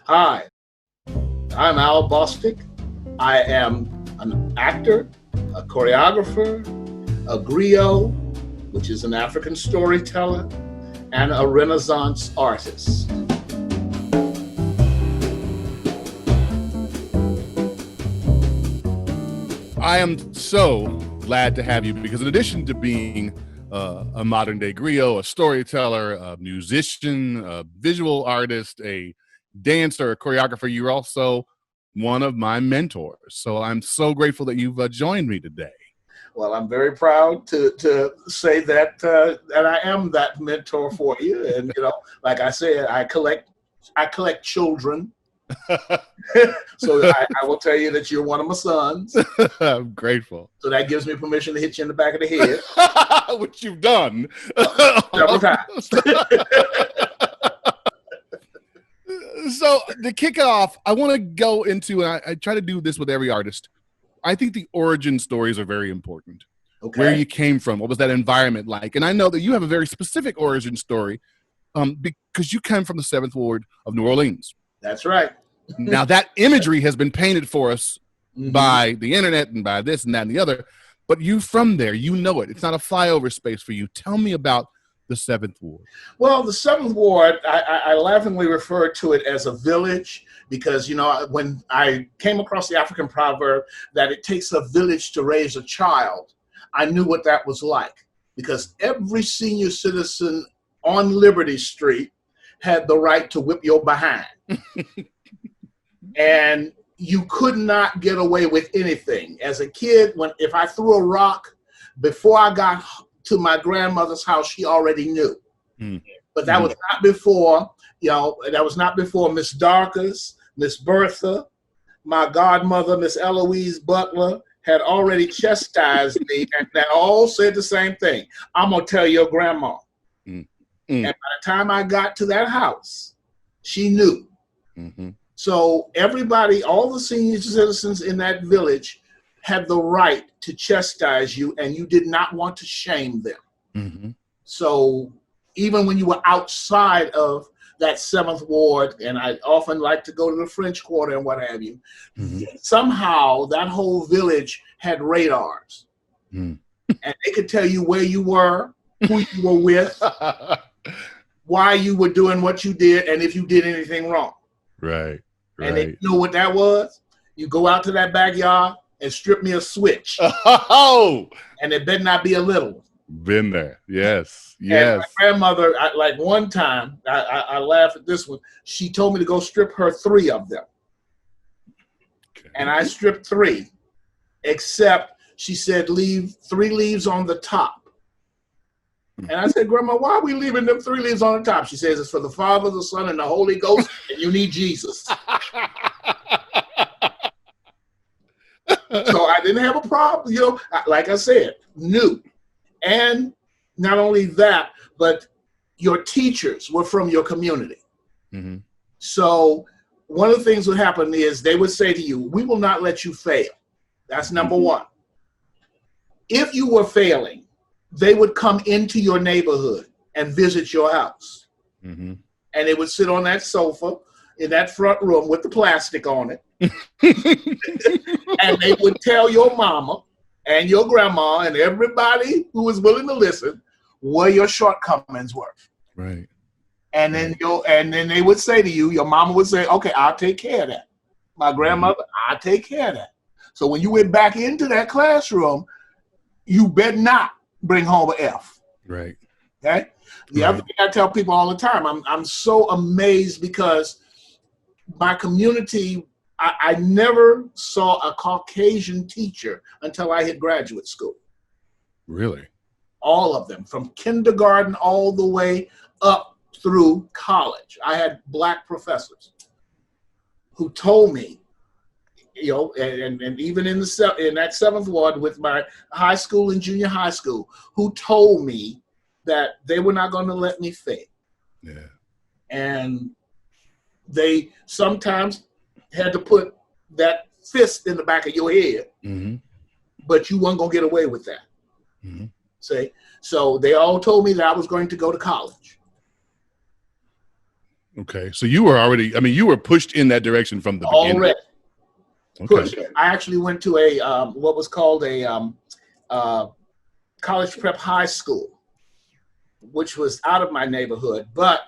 Hi, I'm Al Bostick. I am an actor, a choreographer, a griot, which is an African storyteller, and a Renaissance artist. I am so glad to have you because in addition to being a modern day griot, a storyteller, a musician, a visual artist, a dancer, a choreographer, you're also one of my mentors. So I'm so grateful that you've joined me today. Well, I'm very proud to say that I am that mentor for you. And like I said, I collect children. So I will tell you that you're one of my sons. I'm grateful. So that gives me permission to hit you in the back of the head. Which you've done several times. So to kick it off, I want to go into, and I try to do this with every artist. I think the origin stories are very important. Okay. Where you came from, what was that environment like? And I know that you have a very specific origin story because you come from the 7th Ward of New Orleans. That's right. Now that imagery has been painted for us by the internet and by this and that and the other, but you from there, you know it. It's not a flyover space for you. Tell me about the 7th Ward. Well, the 7th Ward, I laughingly refer to it as a village because, when I came across the African proverb that it takes a village to raise a child, I knew what that was like because every senior citizen on Liberty Street had the right to whip your behind. And you could not get away with anything. As a kid, if I threw a rock, before I got to my grandmother's house, she already knew. But that was not before, that was not before Miss Darkus, Miss Bertha, my godmother, Miss Eloise Butler, had already chastised me, and they all said the same thing. I'm going to tell your grandma. And by the time I got to that house, she knew. So everybody, all the senior citizens in that village had the right to chastise you, and you did not want to shame them. So even when you were outside of that 7th Ward, and I often like to go to the French Quarter and what have you, somehow that whole village had radars. And they could tell you where you were, who you were with, why you were doing what you did, and if you did anything wrong. Right. And they know what that was. You go out to that backyard and strip me a switch. And it better not be a little one. Been there. Yes. And my grandmother, like one time, I laugh at this one. She told me to go strip her 3 of them. Okay. And I stripped 3, except she said, leave 3 leaves on the top. And I said, Grandma, why are we leaving them 3 leaves on the top? She says, it's for the Father, the Son, and the Holy Ghost, and you need Jesus. So I didn't have a problem, like I said, knew. And not only that, but your teachers were from your community. So one of the things that would happen is they would say to you, we will not let you fail. That's number one. If you were failing, they would come into your neighborhood and visit your house. And they would sit on that sofa in that front room with the plastic on it. And they would tell your mama and your grandma and everybody who was willing to listen where your shortcomings were. Right. And then they would say to you, your mama would say, okay, I'll take care of that. My grandmother, I'll take care of that. So when you went back into that classroom, you better not bring home an F. Right. Okay. The other thing I tell people all the time, I'm so amazed because my community, I never saw a Caucasian teacher until I hit graduate school. Really? All of them, from kindergarten all the way up through college. I had Black professors who told me, and even in that 7th Ward with my high school and junior high school, who told me that they were not going to let me fail. Yeah. And they sometimes had to put that fist in the back of your head, but you weren't going to get away with that. See? So they all told me that I was going to go to college. Okay. So you were already, I mean, you were pushed in that direction from the beginning. Already. Okay. Pushed. I actually went to a, what was called a college prep high school, which was out of my neighborhood. But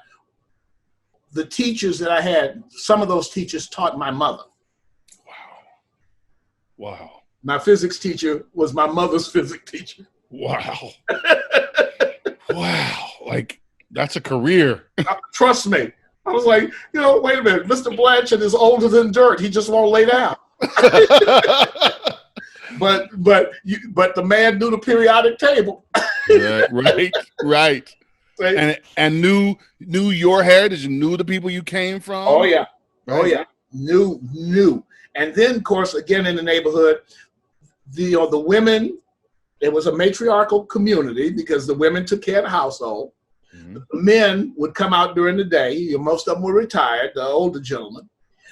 the teachers that I had, some of those teachers taught my mother. Wow. My physics teacher was my mother's physics teacher. Wow. Wow. Like, that's a career. Trust me. I was like, wait a minute. Mr. Blanchard is older than dirt. He just won't lay down. but the man knew the periodic table. Right. And knew your heritage and knew the people you came from. Oh yeah. Right? Oh yeah. Knew. And then, of course, again in the neighborhood, the women, it was a matriarchal community because the women took care of the household. Mm-hmm. The men would come out during the day. Most of them were retired, the older gentlemen.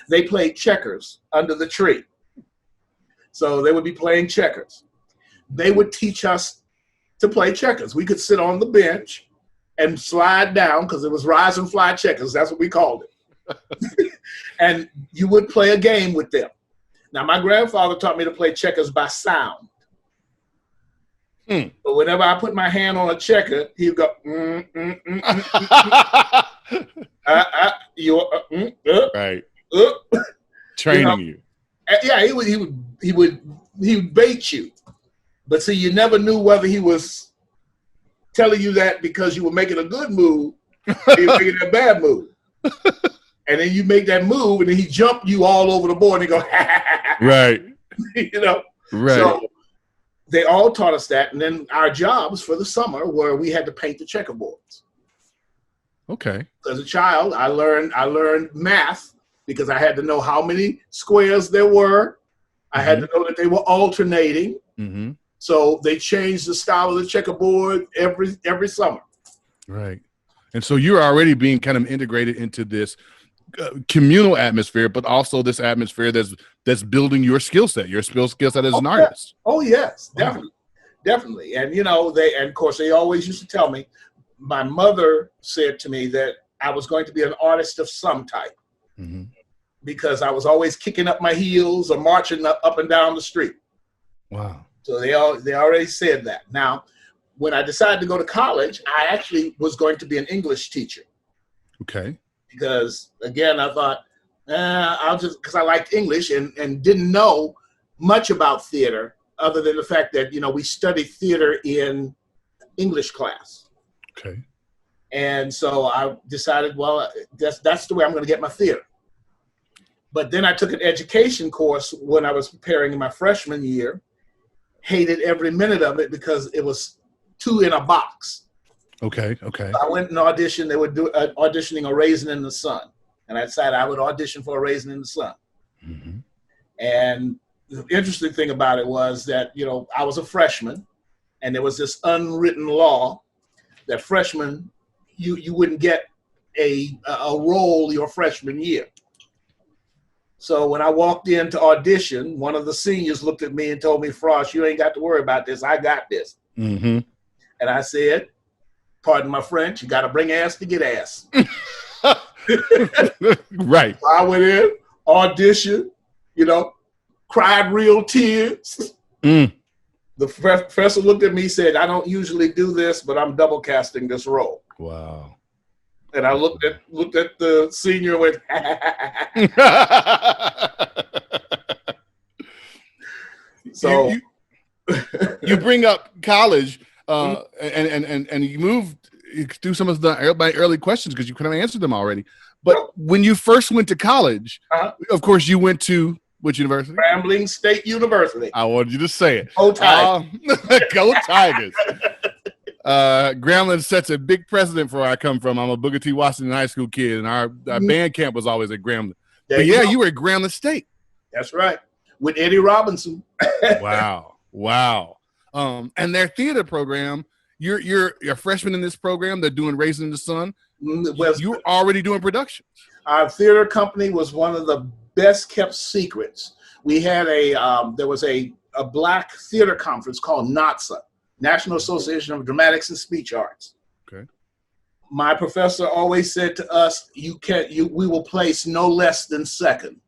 They played checkers under the tree. So they would be playing checkers. They would teach us to play checkers. We could sit on the bench and slide down because it was rise and fly checkers. That's what we called it. And you would play a game with them. Now, my grandfather taught me to play checkers by sound. But whenever I put my hand on a checker, he would go, right. Training you. Yeah, he would bait you. But see, you never knew whether he was telling you that because you were making a good move or you were making a bad move. And then you make that move, and then he jumped you all over the board and go, right. Right. So they all taught us that. And then our jobs for the summer were we had to paint the checkerboards. Okay. As a child, I learned math because I had to know how many squares there were. I had to know that they were alternating. Mm-hmm. So they changed the style of the checkerboard every summer. Right. And so you're already being kind of integrated into this communal atmosphere, but also this atmosphere that's building your skill set as an artist. Oh yes, definitely. And and of course they always used to tell me. My mother said to me that I was going to be an artist of some type because I was always kicking up my heels or marching up and down the street. Wow. So they already said that. Now, when I decided to go to college, I actually was going to be an English teacher. Okay. Because again, I thought, because I liked English and didn't know much about theater other than the fact that, we studied theater in English class. Okay. And so I decided, well, that's the way I'm going to get my theater. But then I took an education course when I was preparing in my freshman year, hated every minute of it because it was 2 in a box. Okay. So I went and auditioned. They were auditioning A Raisin in the Sun. And I decided I would audition for A Raisin in the Sun. Mm-hmm. And the interesting thing about it was that, I was a freshman and there was this unwritten law that freshmen, you wouldn't get a role your freshman year. So when I walked in to audition, one of the seniors looked at me and told me, Frost, you ain't got to worry about this. I got this. Mm-hmm. And I said, pardon my French, you got to bring ass to get ass. Right. So I went in, auditioned, cried real tears. The professor looked at me and said, I don't usually do this, but I'm double casting this role. Wow. And I looked at the senior and went, So you bring up college and you moved through some of my early questions because you kind of answered them already. But when you first went to college, of course, you went to which university? Grambling State University. I wanted you to say it. Go Tigers. Go Tigers. Grambling sets a big precedent for where I come from. I'm a Booker T. Washington High School kid, and our band camp was always at Grambling. But you were at Grambling State. That's right. With Eddie Robinson. Wow. And their theater program, you're a freshman in this program. They're doing Raisin in the Sun. You're already doing productions. Our theater company was one of the best kept secrets. We had there was a black theater conference called NATSA, National Association of Dramatics and Speech Arts. Okay. My professor always said to us, we will place no less than second.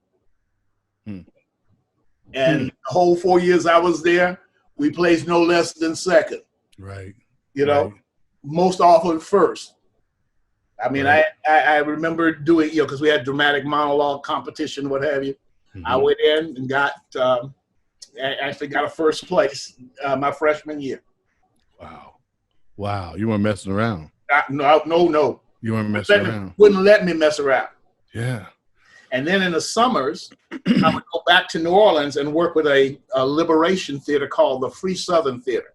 And the whole 4 years I was there, we placed no less than second. Right. You know, most often first. I mean, I remember doing, because we had dramatic monologue competition, what have you. I went in and actually got a first place my freshman year. Wow. You weren't messing around. No. You weren't messing around. Wouldn't let me mess around. Yeah. And then in the summers, I would go back to New Orleans and work with a liberation theater called the Free Southern Theater.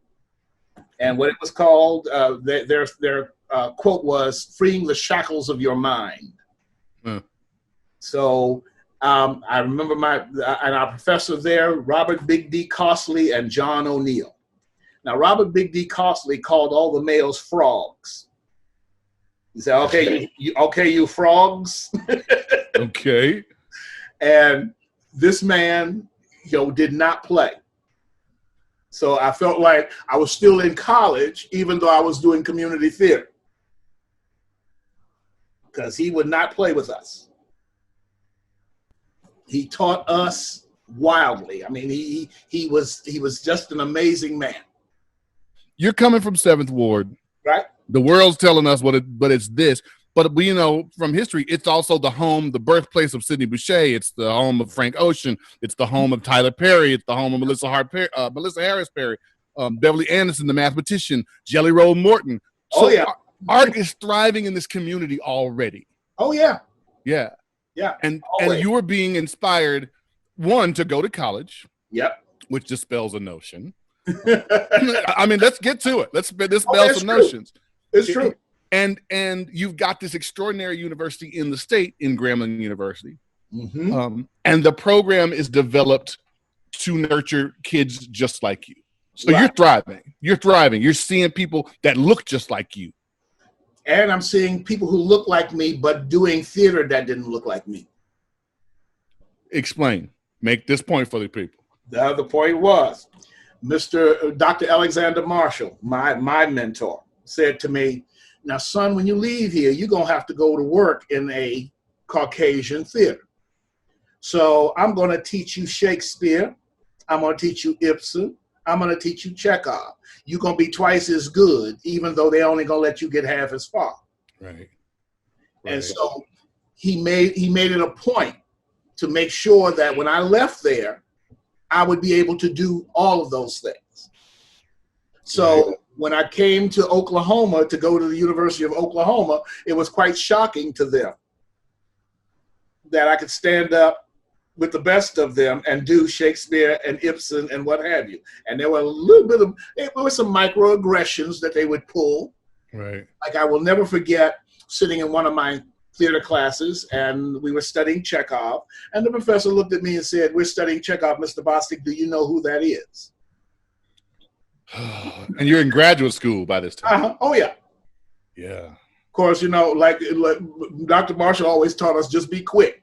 And what it was called, their quote was, "Freeing the shackles of your mind." So I remember our professor there, Robert Big D. Costley and John O'Neill. Now, Robert Big D. Costley called all the males frogs. He said, "Okay, you frogs." Okay. And this man, did not play. So I felt like I was still in college, even though I was doing community theater, because he would not play with us. He taught us wildly. I mean, he was just an amazing man. You're coming from 7th Ward, right? The world's telling us but it's this. But we know from history, it's also the birthplace of Sidney Bechet. It's the home of Frank Ocean. It's the home of Tyler Perry. It's the home of Melissa Harris Perry, Beverly Anderson, the mathematician, Jelly Roll Morton. So art is thriving in this community already. Oh yeah. Yeah. Yeah. And you were being inspired, one, to go to college. Yep. Which dispels a notion. I mean, let's get to it. Let's dispel some notions. It's true. And you've got this extraordinary university in the state, in Grambling University. And the program is developed to nurture kids just like you. So you're thriving. You're thriving. You're seeing people that look just like you. And I'm seeing people who look like me, but doing theater that didn't look like me. Explain. Make this point for the people. The other point was, Dr. Alexander Marshall, my mentor, said to me, "Now, son, when you leave here, you're going to have to go to work in a Caucasian theater. So I'm going to teach you Shakespeare. I'm going to teach you Ibsen. I'm going to teach you Chekhov. You're going to be twice as good, even though they're only going to let you get half as far." Right. And so he made it a point to make sure that when I left there, I would be able to do all of those things. So when I came to Oklahoma to go to the University of Oklahoma, it was quite shocking to them that I could stand up with the best of them and do Shakespeare and Ibsen and what have you. And there were there were some microaggressions that they would pull. Right. Like I will never forget sitting in one of my theater classes, and we were studying Chekhov, and the professor looked at me and said, "We're studying Chekhov, Mr. Bostick. Do you know who that is?" And you're in graduate school by this time. Oh yeah. Yeah. Of course, like Dr. Marshall always taught us, just be quick.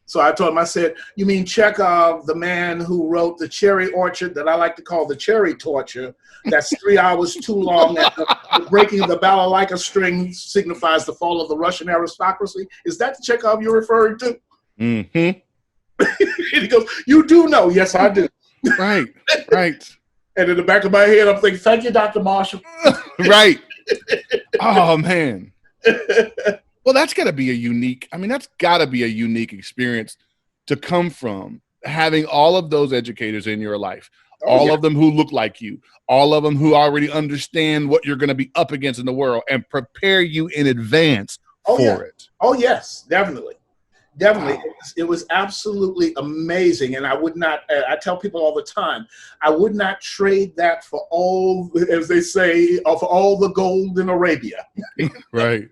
So I told him, I said, "You mean Chekhov, the man who wrote The Cherry Orchard, that I like to call the cherry torture, that's 3 hours too long, and the breaking of the balalaika string signifies the fall of the Russian aristocracy? Is that the Chekhov you're referring to?" Mm-hmm. He goes, "You do know." "Yes, I do." Right. And in the back of my head, I'm thinking, "Thank you, Dr. Marshall." Right. Oh, man. Well, that's got to be a unique experience to come from having all of those educators in your life, all of them who look like you, all of them who already understand what you're going to be up against in the world and prepare you in advance for it. Oh, yes, definitely. Definitely. Wow. It was absolutely amazing. And I would not, I tell people all the time, I would not trade that for all, as they say, of all the gold in Arabia. Right.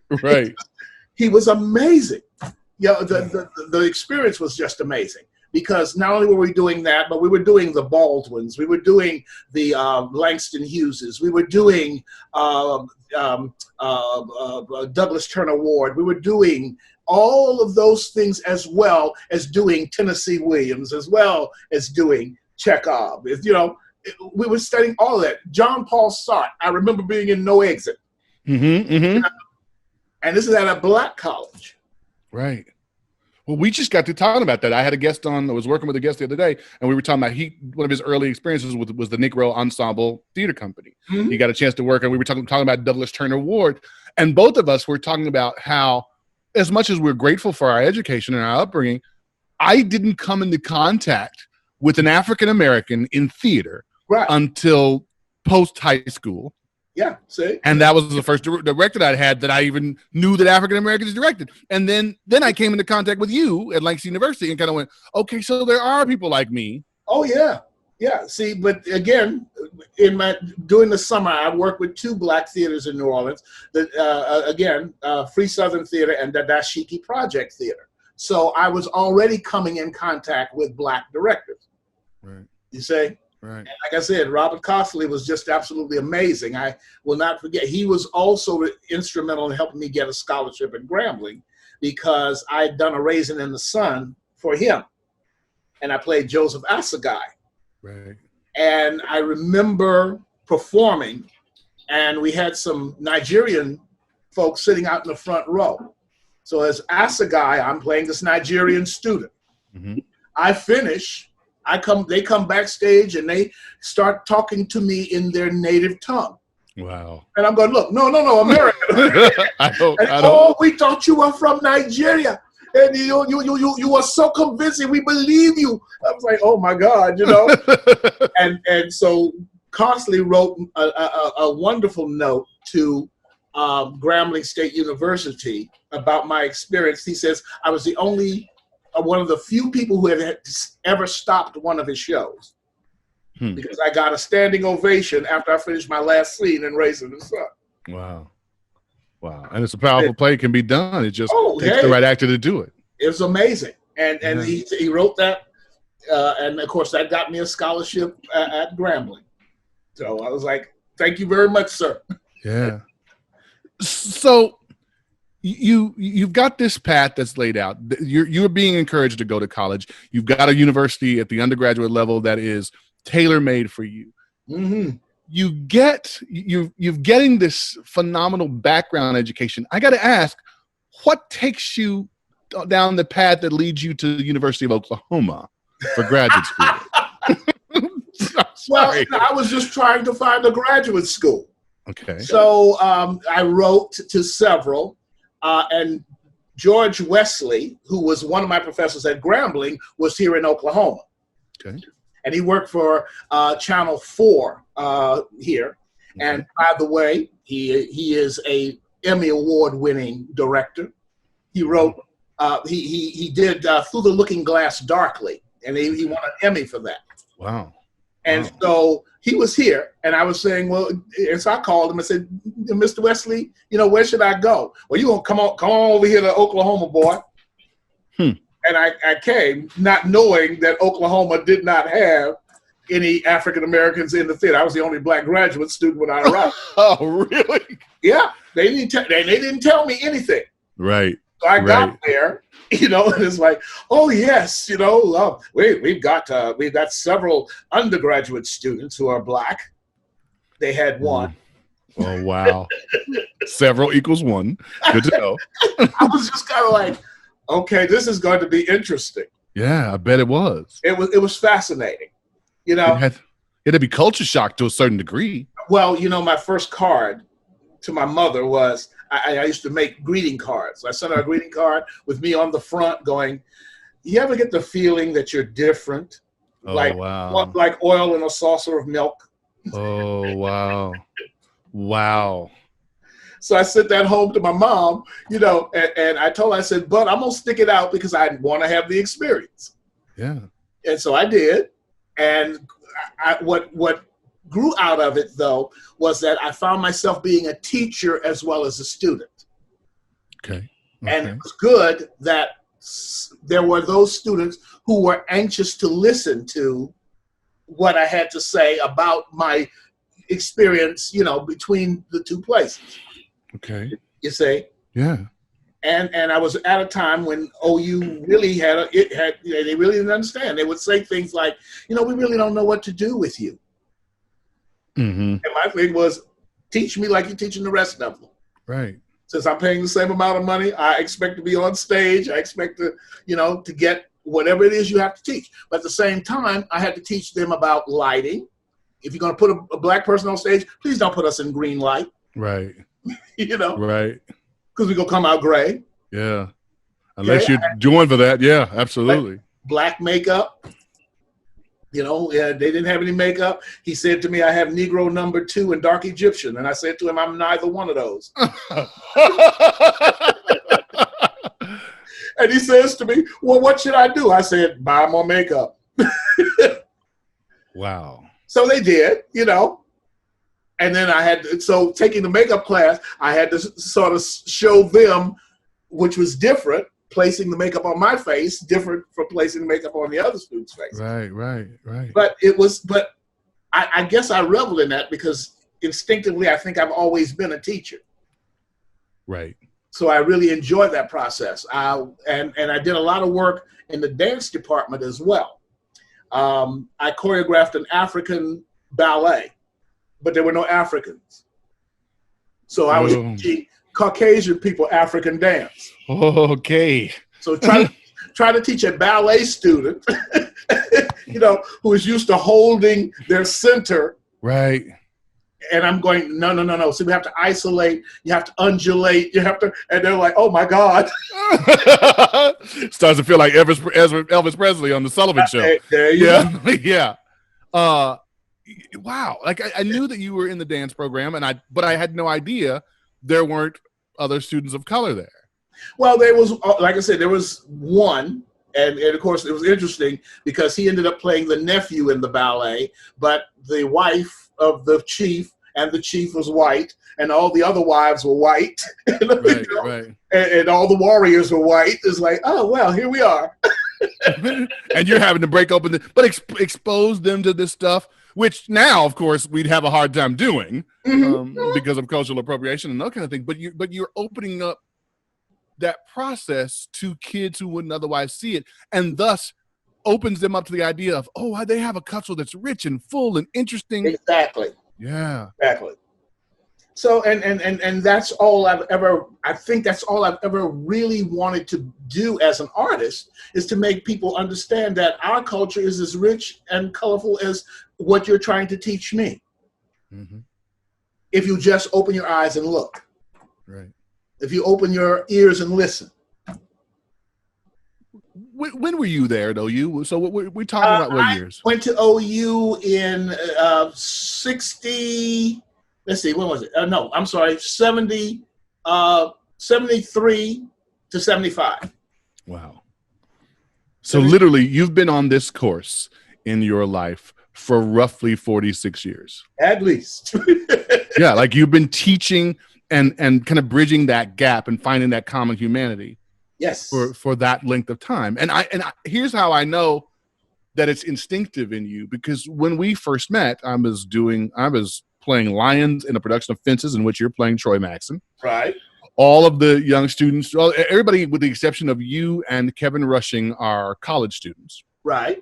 He was amazing. The experience was just amazing, because not only were we doing that, but we were doing the Baldwins, we were doing the Langston Hugheses, we were doing Douglas Turner Ward, we were doing all of those things, as well as doing Tennessee Williams, as well as doing Chekhov. We were studying all of that. John Paul Sartre, I remember being in No Exit. And this is at a black college. Right. Well, we just got to talking about that. I had a guest on. I was working with a guest the other day, and we were talking about one of his early experiences was the Negro Ensemble Theater Company. Mm-hmm. He got a chance to work, and we were talking about Douglas Turner Ward, and both of us were talking about how, as much as we're grateful for our education and our upbringing, I didn't come into contact with an African American in theater until post high school. Yeah, see? And that was the first director I had that I even knew that African Americans directed. And then I came into contact with you at Lancaster University and kind of went, okay, so there are people like me. Oh, yeah. Yeah. See, but again, during the summer, I worked with 2 black theaters in New Orleans. Free Southern Theater and the Dashiki Project Theater. So I was already coming in contact with black directors. Right. You say? Right. And like I said, Robert Costley was just absolutely amazing. I will not forget. He was also instrumental in helping me get a scholarship at Grambling because I had done a Raisin in the Sun for him. And I played Joseph Assegai. Right. And I remember performing, and we had some Nigerian folks sitting out in the front row. So as Assegai, I'm playing this Nigerian student. Mm-hmm. I finish. They come backstage and they start talking to me in their native tongue. Wow. And I'm going, look, no, American. Oh, we thought you were from Nigeria. And you were so convincing. We believe you. I was like, oh my God, and so Costley wrote a wonderful note to Grambling State University about my experience. He says, I was the only one of the few people who had ever stopped one of his shows because I got a standing ovation after I finished my last scene in Raisin in the Sun. Wow. And it's a powerful play. It can be done. It just takes the right actor to do it. It was amazing. And he wrote that. And of course that got me a scholarship at Grambling. So I was like, thank you very much, sir. Yeah. So you've got this path that's laid out. You're being encouraged to go to college. You've got a university at the undergraduate level that is tailor-made for you. Mm-hmm. You're getting this phenomenal background education. I got to ask, what takes you down the path that leads you to the University of Oklahoma for graduate school? Well, I was just trying to find a graduate school. Okay. So I wrote to several. And George Wesley, who was one of my professors at Grambling, was here in Oklahoma. Okay. And he worked for Channel 4 here. Okay. And by the way, he is a Emmy Award-winning director. He wrote, he did Through the Looking Glass Darkly, and he won an Emmy for that. Wow. And so he was here, and I was saying, well, and so I called him and said, Mr. Wesley, where should I go? Well, you're going to come on over here to Oklahoma, boy. And I came not knowing that Oklahoma did not have any African Americans in the theater. I was the only black graduate student when I arrived. Oh, really? Yeah. They didn't tell me anything. Right. So I got there, and it's like, oh yes, we've got several undergraduate students who are black. They had one. Oh wow. Several equals one. Good to know. I was just kind of like, okay, this is going to be interesting. Yeah, I bet it was. It was fascinating. It had to be culture shock to a certain degree. Well, my first card to my mother was, I used to make greeting cards. I sent her a greeting card with me on the front going, you ever get the feeling that you're different? Oh, wow. Like oil in a saucer of milk. Oh, wow. Wow. So I sent that home to my mom, and I told her, I said, but I'm going to stick it out because I want to have the experience. Yeah. And so I did. And what grew out of it, though, was that I found myself being a teacher as well as a student. Okay. And it was good that there were those students who were anxious to listen to what I had to say about my experience, between the two places. Okay. You see? Yeah. And I was at a time when OU really they really didn't understand. They would say things like, we really don't know what to do with you. Mm-hmm. And my thing was, teach me like you're teaching the rest of them. Right. Since I'm paying the same amount of money, I expect to be on stage. I expect to, to get whatever it is you have to teach. But at the same time, I had to teach them about lighting. If you're going to put a black person on stage, please don't put us in green light. Right. Right. Because we're going to come out gray. Yeah. Unless you're doing for that. Yeah, absolutely. Black makeup. They didn't have any makeup. He said to me, I have Negro number 2 and dark Egyptian. And I said to him, I'm neither one of those. And he says to me, well, what should I do? I said, buy more makeup. Wow. So they did, And then taking the makeup class, I had to sort of show them, which was different, placing the makeup on my face, different from placing the makeup on the other student's face. Right. But I guess I reveled in that because instinctively, I think I've always been a teacher. Right. So I really enjoyed that process. And I did a lot of work in the dance department as well. I choreographed an African ballet, but there were no Africans. So I was teaching Caucasian people African dance. Okay. So try to teach a ballet student, who is used to holding their center. Right. And I'm going, no. So we have to isolate. You have to undulate. And they're like, oh my God. Starts to feel like Elvis Presley on the Sullivan Show. There you go. Yeah. Wow. Like I knew that you were in the dance program, but I had no idea there weren't other students of color there. Well, there was, like I said, there was one. And of course, it was interesting because he ended up playing the nephew in the ballet, but the wife of the chief, and the chief was white, and all the other wives were white, right. And all the warriors were white. It's like, oh, well, here we are. And you're having to break open, expose them to this stuff, which now, of course, we'd have a hard time doing because of cultural appropriation and that kind of thing. But you're opening up that process to kids who wouldn't otherwise see it, and thus opens them up to the idea of, they have a culture that's rich and full and interesting. Exactly. Yeah. Exactly. So, and that's all I think that's all I've ever really wanted to do as an artist, is to make people understand that our culture is as rich and colorful as what you're trying to teach me. Mm-hmm. If you just open your eyes and look. Right. If you open your ears and listen. When were you there at OU? So we're talking about what years? I went to OU in 60. Let's see, when was it? No, I'm sorry, 73 to 75. Wow. So literally, you've been on this course in your life for roughly 46 years. At least. Yeah, like you've been teaching and kind of bridging that gap and finding that common humanity. Yes. For that length of time. And I here's how I know that it's instinctive in you, because when we first met, I was playing lions in a production of Fences, in which you're playing Troy Maxson. Right. All of the young students, everybody with the exception of you and Kevin Rushing, are college students. Right.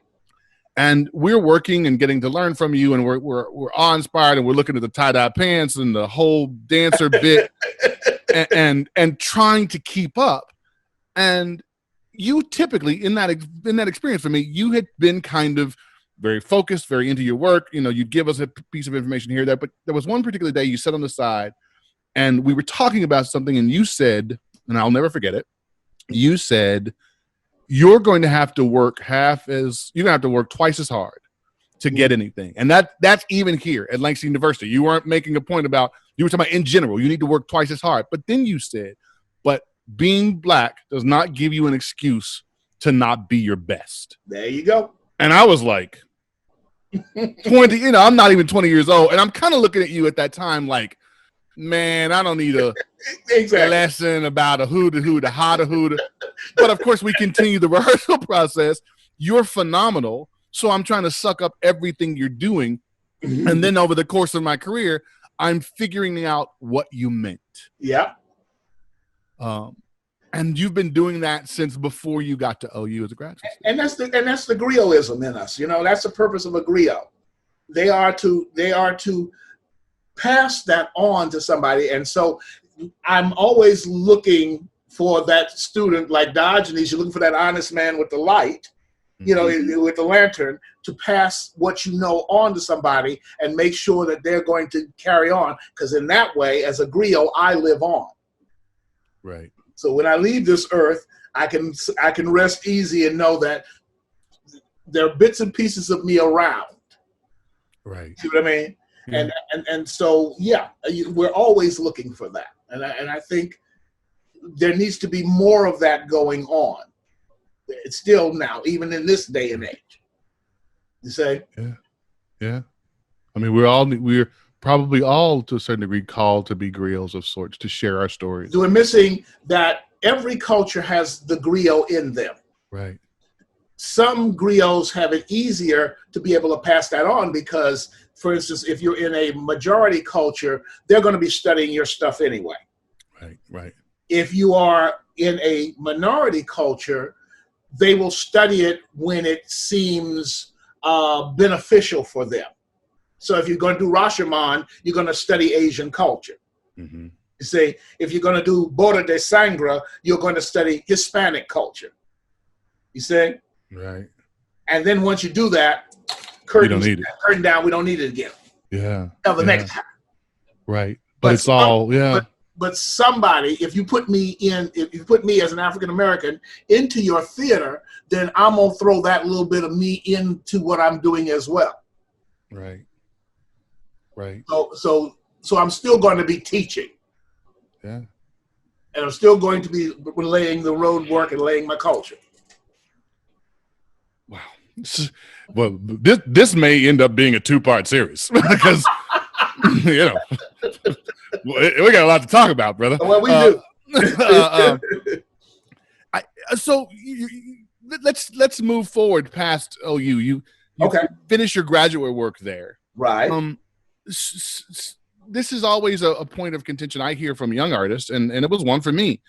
And we're working and getting to learn from you, and we're awe-inspired, and we're looking at the tie-dye pants and the whole dancer bit and trying to keep up. And you typically, in that experience for me, you had been kind of very focused, very into your work. You'd give us a piece of information here, there. But there was one particular day you sat on the side, and we were talking about something, and you said, and I'll never forget it, you said, you're going to have to work twice as hard to get anything. And that's even here at Langston University. You weren't making a point about, you were talking about in general, you need to work twice as hard. But then you said, but being Black does not give you an excuse to not be your best. There you go. And I was like, 20, I'm not even 20 years old. And I'm kind of looking at you at that time like, man, I don't need a lesson about a who to how to who to. But of course, we continue the rehearsal process. You're phenomenal. So I'm trying to suck up everything you're doing. Mm-hmm. And then over the course of my career, I'm figuring out what you meant. Yeah. And you've been doing that since before you got to OU as a graduate student. And that's the griotism in us. That's the purpose of a griot. They are to pass that on to somebody. And so I'm always looking for that student like Diogenes. You're looking for that honest man with the light, you know, with the lantern, to pass what you know on to somebody and make sure that they're going to carry on. Because in that way, as a griot, I live on. Right. So when I leave this earth, I can rest easy and know that there are bits and pieces of me around. Right. See what I mean? Yeah. And so, yeah, we're always looking for that. And I think there needs to be more of that going on. It's still now, even in this day and age. You say? Yeah. Yeah. I mean, we're probably all to a certain degree called to be griots of sorts, to share our stories. So we're missing that every culture has the griot in them. Right. Some griots have it easier to be able to pass that on because, for instance, if you're in a majority culture, they're going to be studying your stuff anyway. Right, right. If you are in a minority culture, they will study it when it seems beneficial for them. So if you're going to do Rashomon, you're going to study Asian culture. Mm-hmm. You see, if you're going to do Boda de Sangre, you're going to study Hispanic culture. You see? Right. And then once you do that, curtain down, we don't need it again. Yeah. Till the next time. Right. But it's all, yeah. But somebody, if you put me as an African American into your theater, then I'm gonna throw that little bit of me into what I'm doing as well. Right. Right. So I'm still going to be teaching. Yeah. And I'm still going to be laying the road work and laying my culture. Wow. Well, this may end up being a 2-part series because you know we got a lot to talk about, brother. Well, we do. So let's move forward past OU. You finish your graduate work there, right? This is always a point of contention I hear from young artists, and it was one for me,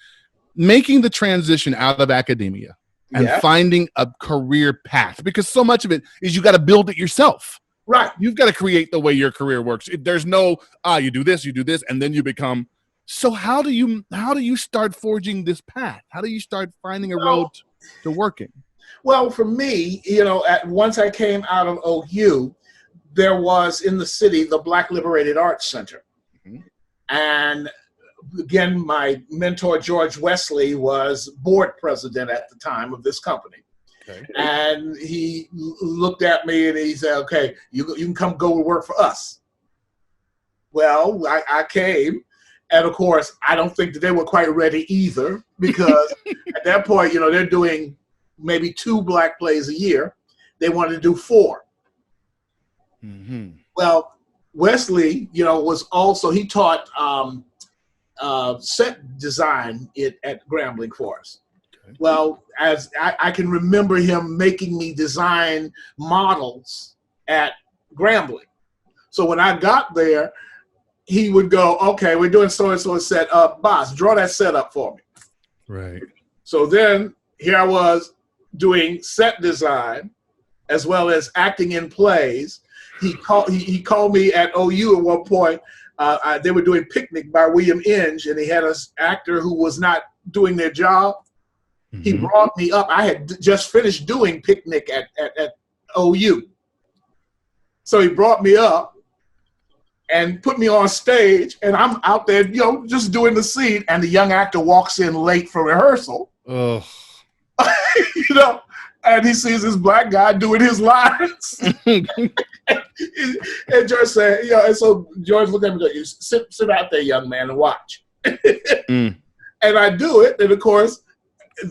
making the transition out of academia and finding a career path, because so much of it is you got to build it yourself. Right. You've got to create the way your career works. There's no, you do this, and then you become. So how do you start forging this path? How do you start finding a road to working? Well, for me, once I came out of OU, there was in the city the Black Liberated Arts Center. Mm-hmm. And again, my mentor, George Wesley, was board president at the time of this company. Okay. And he looked at me and he said, okay, you can come go and work for us. Well, I came. And of course, I don't think that they were quite ready either, because at that point, they're doing maybe 2 black plays a year. They wanted to do 4. Mm-hmm. Well, Wesley, was also, he taught set design at Grambling for us. Okay. Well, as I can remember him making me design models at Grambling. So when I got there, he would go, okay, we're doing so-and-so a set. Boss, draw that set up for me. Right. So then here I was doing set design as well as acting in plays. He called me at OU at one point. They were doing Picnic by William Inge, and he had an actor who was not doing their job. Mm-hmm. He brought me up. I had just finished doing Picnic at OU. So he brought me up and put me on stage, and I'm out there, just doing the scene, and the young actor walks in late for rehearsal. Oh. And he sees this black guy doing his lines. And George said, and so George looked at me and said, sit out there, young man, and watch. And I do it, and of course,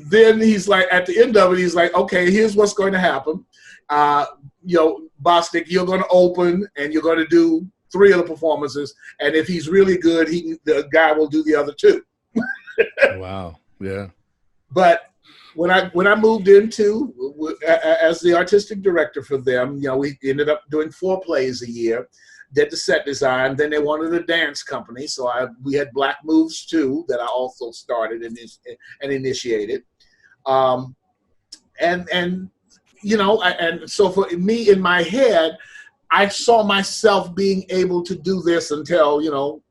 then he's like, at the end of it, he's like, okay, here's what's going to happen. Bostick, you're going to open, and you're going to do 3 of the performances, and if he's really good, the guy will do the other 2. Wow. Yeah. But when I moved into as the artistic director for them, we ended up doing 4 plays a year, did the set design. Then they wanted a dance company, so we had Black Moves too that I also started and initiated. And so for me in my head, I saw myself being able to do this until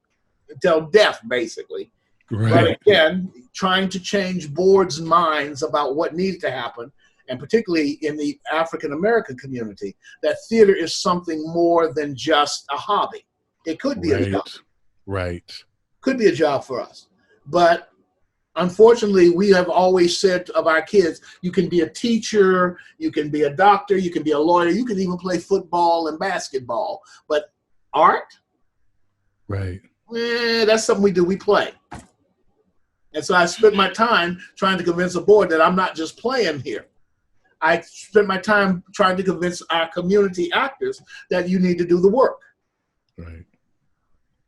death, basically. Right. But again, trying to change boards' minds about what needs to happen, and particularly in the African American community, that theater is something more than just a hobby. It could be a job. Right. Could be a job for us. But unfortunately, we have always said of our kids, you can be a teacher, you can be a doctor, you can be a lawyer, you can even play football and basketball. But art? Right. That's something we do. We play. And so I spent my time trying to convince the board that I'm not just playing here. I spent my time trying to convince our community actors that you need to do the work. Right.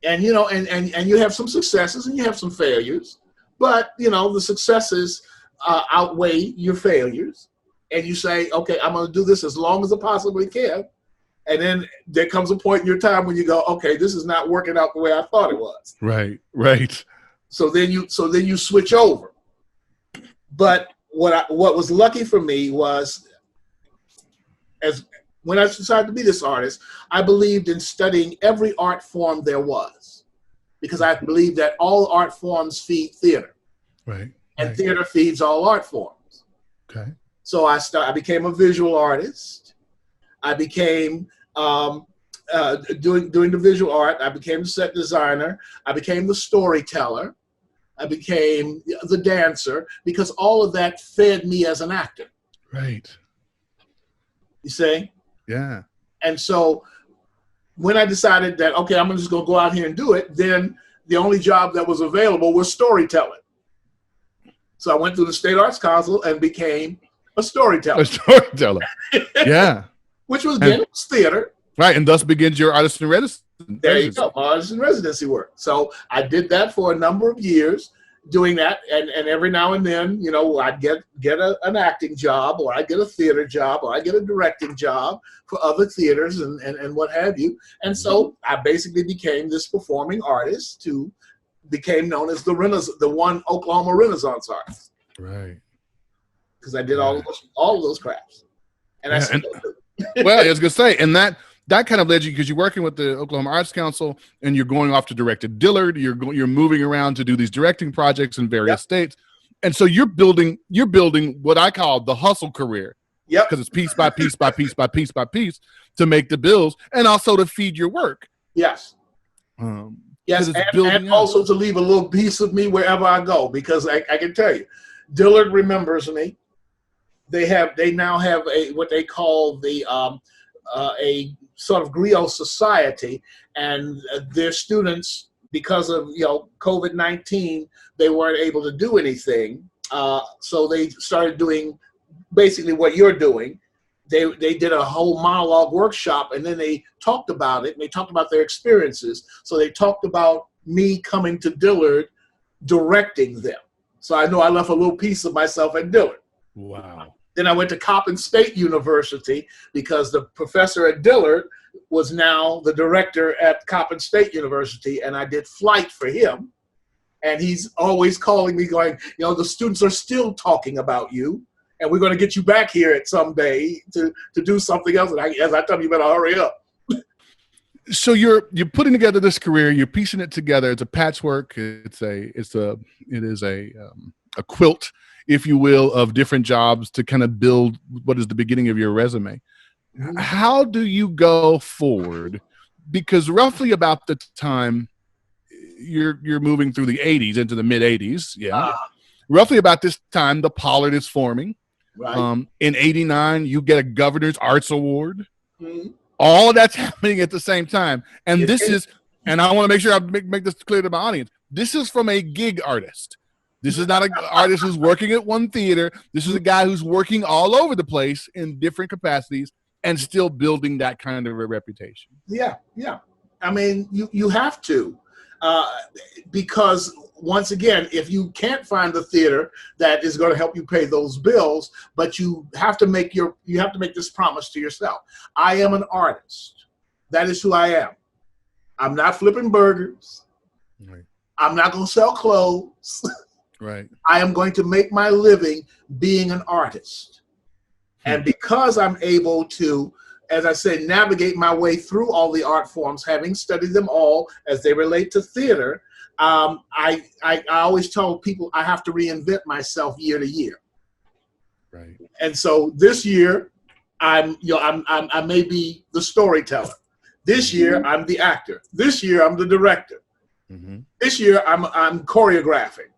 And, you know, and you have some successes and you have some failures, but, you know, the successes outweigh your failures. And you say, okay, I'm going to do this as long as I possibly can. And then there comes a point in your time when you go, okay, this is not working out the way I thought it was. Right. Right. So then you switch over. But what was lucky for me was, as when I decided to be this artist, I believed in studying every art form there was, because I believe that all art forms feed theater. Right. And theater feeds all art forms. Okay. So I became a visual artist. I became doing the visual art. I became the set designer. I became the storyteller. I became the dancer, because all of that fed me as an actor. Right. You see? Yeah. And so when I decided that, okay, I'm just going to go out here and do it, then the only job that was available was storytelling. So I went through the State Arts Council and became a storyteller. A storyteller. Yeah. Which was, again, it was theater. Right. And thus begins your artist in residency. There you go, artist in residency work. So I did that for a number of years, doing that, and every now and then, you know, I'd get an acting job, or I'd get a theater job, or I'd get a directing job for other theaters and what have you. And so I basically became this performing artist who became known as the one Oklahoma Renaissance artist. Right. Because I did all of those crafts. And I still do. Well, I was going to say, and that kind of led you, because you're working with the Oklahoma Arts Council and you're going off to direct at Dillard. You're moving around to do these directing projects in various states. And so you're building what I call the hustle career. Yep. Because it's piece by piece by piece by piece by piece to make the bills and also to feed your work. Yes. Yes, and also to leave a little piece of me wherever I go, because I can tell you, Dillard remembers me. They now have what they call the a sort of griot society, and their students, because of COVID-19, they weren't able to do anything. So they started doing basically what you're doing. They did a whole monologue workshop, and then they talked about it, and they talked about their experiences. So they talked about me coming to Dillard, directing them. So I know I left a little piece of myself at Dillard. Wow. Then I went to Coppin State University, because the professor at Dillard was now the director at Coppin State University, and I did flight for him. And he's always calling me going, the students are still talking about you, and we're going to get you back here at some day to do something else. And as I tell you, you better hurry up. So you're putting together this career, you're piecing it together. It's a patchwork. It is a quilt, if you will, of different jobs to kind of build what is the beginning of your resume. Mm-hmm. How do you go forward? Because roughly about the time you're moving through the 80s into the mid 80s, roughly about this time, the Pollard is forming. Right. In 89, you get a Governor's Arts Award. Mm-hmm. All of that's happening at the same time. And and I want to make sure I make this clear to my audience. This is from a gig artist. This is not an artist who's working at one theater. This is a guy who's working all over the place in different capacities and still building that kind of a reputation. Yeah. I mean, you have to, because once again, if you can't find the theater that is going to help you pay those bills, but you have to make this promise to yourself. I am an artist. That is who I am. I'm not flipping burgers. Right. I'm not going to sell clothes. Right. I am going to make my living being an artist. And because I'm able to, as I said, navigate my way through all the art forms, having studied them all as they relate to theater, I always tell people I have to reinvent myself year to year. Right. And so this year, I may be the storyteller. This year, I'm the actor. This year, I'm the director. Mm-hmm. This year, I'm choreographing.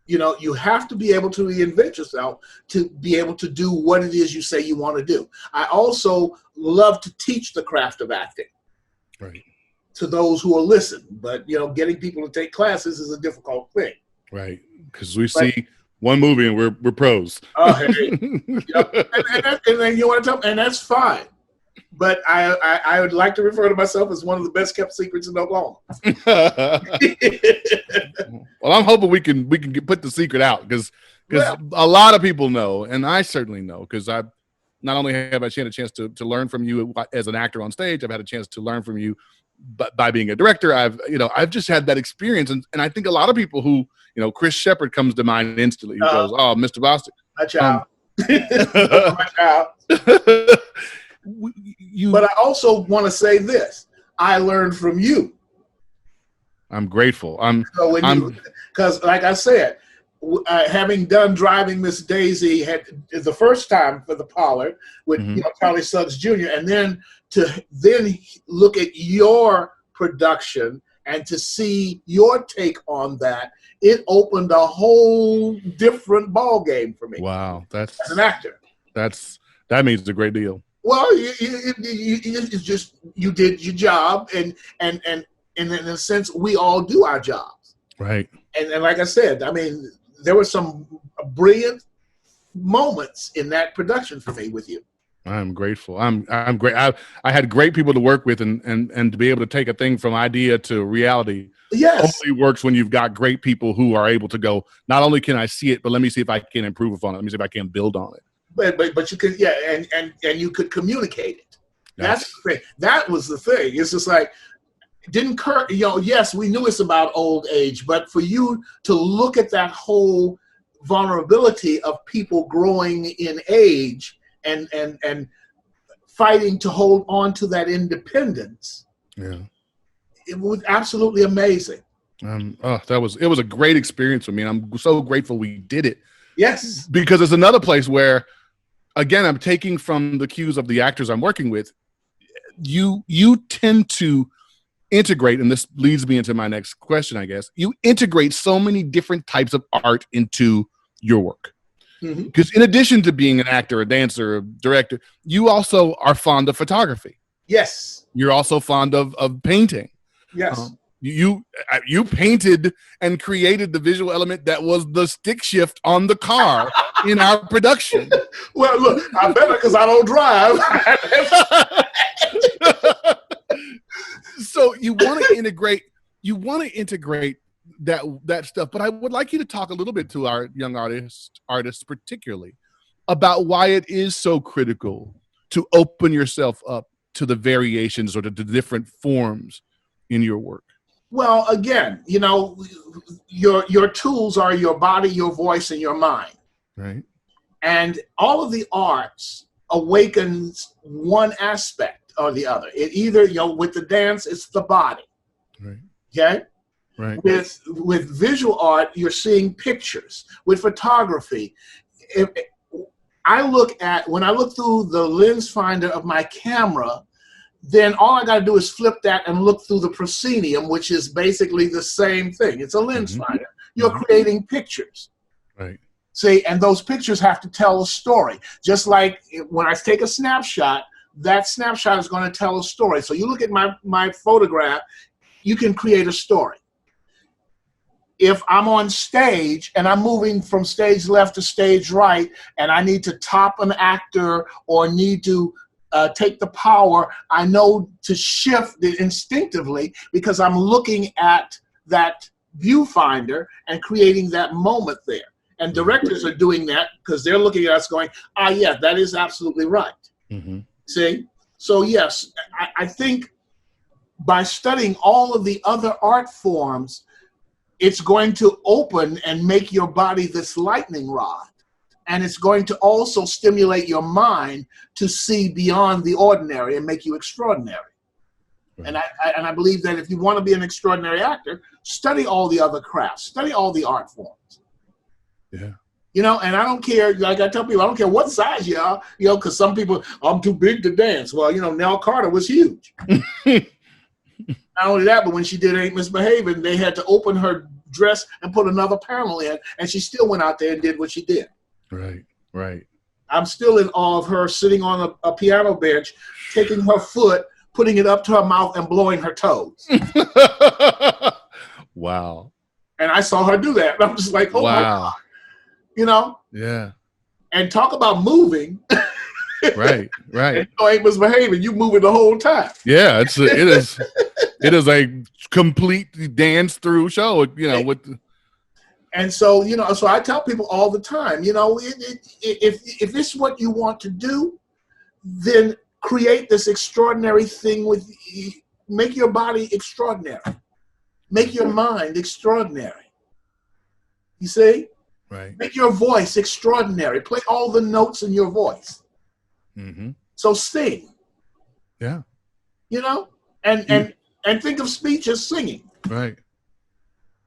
You have to be able to reinvent yourself to be able to do what it is you say you want to do. I also love to teach the craft of acting. Right. To those who will listen, but getting people to take classes is a difficult thing. Right, because we see one movie and we're pros. Hey. And then you want to tell, and that's fine. But I would like to refer to myself as one of the best kept secrets in Oklahoma. Well, I'm hoping we can put the secret out because a lot of people know, and I certainly know, because I not only have I had a chance to learn from you as an actor on stage, I've had a chance to learn from you by being a director. I've just had that experience, and I think a lot of people who Chris Shepard comes to mind instantly. He goes, "Oh, Mr. Bostick, my child, my child." But I also want to say this: I learned from you. I'm grateful. Because, like I said, having done Driving Miss Daisy is the first time for the Pollard with Charlie Suggs Jr., and then to look at your production and to see your take on that, it opened a whole different ball game for me. Wow, as an actor, that means a great deal. Well, it's just you did your job, and in a sense, we all do our jobs, right? And like I said, I mean, there were some brilliant moments in that production for me with you. I'm grateful. I'm great. I had great people to work with, and to be able to take a thing from idea to reality. Yes, only works when you've got great people who are able to go, not only can I see it, but let me see if I can improve upon it. Let me see if I can build on it. But you could, and you could communicate it. That's the thing. That was the thing. It's just like, didn't Kurt, yes, we knew it's about old age, but for you to look at that whole vulnerability of people growing in age and fighting to hold on to that independence. Yeah. It was absolutely amazing. It was a great experience for me, and I'm so grateful we did it. Yes. Because it's another place where, again, I'm taking from the cues of the actors I'm working with. You tend to integrate, and this leads me into my next question, I guess. You integrate so many different types of art into your work. Because in addition to being an actor, a dancer, a director, you also are fond of photography. Yes. You're also fond of painting. Yes. You painted and created the visual element that was the stick shift on the car in our production. Well, look, I better, because I don't drive. So you want to integrate that stuff, but I would like you to talk a little bit to our young artists particularly about why it is so critical to open yourself up to the variations or to the different forms in your work. Well, again, your tools are your body, your voice, and your mind. Right. And all of the arts awakens one aspect or the other. It either, with the dance, it's the body. Right. Okay? Right. With visual art, you're seeing pictures. With photography, when I look through the lens finder of my camera, then all I got to do is flip that and look through the proscenium, which is basically the same thing. It's a lens finder. You're creating pictures. Right. See, and those pictures have to tell a story. Just like when I take a snapshot, that snapshot is going to tell a story. So you look at my photograph, you can create a story. If I'm on stage and I'm moving from stage left to stage right, and I need to top an actor or need to take the power, I know to shift it instinctively because I'm looking at that viewfinder and creating that moment there. And directors are doing that because they're looking at us going, yeah, that is absolutely right. Mm-hmm. See? So yes, I think by studying all of the other art forms, it's going to open and make your body this lightning rod. And it's going to also stimulate your mind to see beyond the ordinary and make you extraordinary. Right. And I believe that if you want to be an extraordinary actor, study all the other crafts, study all the art forms. Yeah. You know, and I don't care, like I tell people, I don't care what size you are, you know, because some people, I'm too big to dance. Well, you know, Nell Carter was huge. Not only that, but when she did Ain't Misbehaving, they had to open her dress and put another panel in, and she still went out there and did what she did. Right, right. I'm still in awe of her sitting on a piano bench, taking her foot, putting it up to her mouth, and blowing her toes. Wow. And I saw her do that. And I'm just like, oh, wow. My God. You know? Yeah. And talk about moving. Right, right. And you ain't misbehaving. You moving the whole time. Yeah, it is a complete dance through show, you know, with. And so, you know, so I tell people all the time, you know, if this is what you want to do, then create this extraordinary thing make your body extraordinary. Make your mind extraordinary. You see? Right. Make your voice extraordinary. Play all the notes in your voice. Mm-hmm. So sing. Yeah. You know, and think of speech as singing. Right.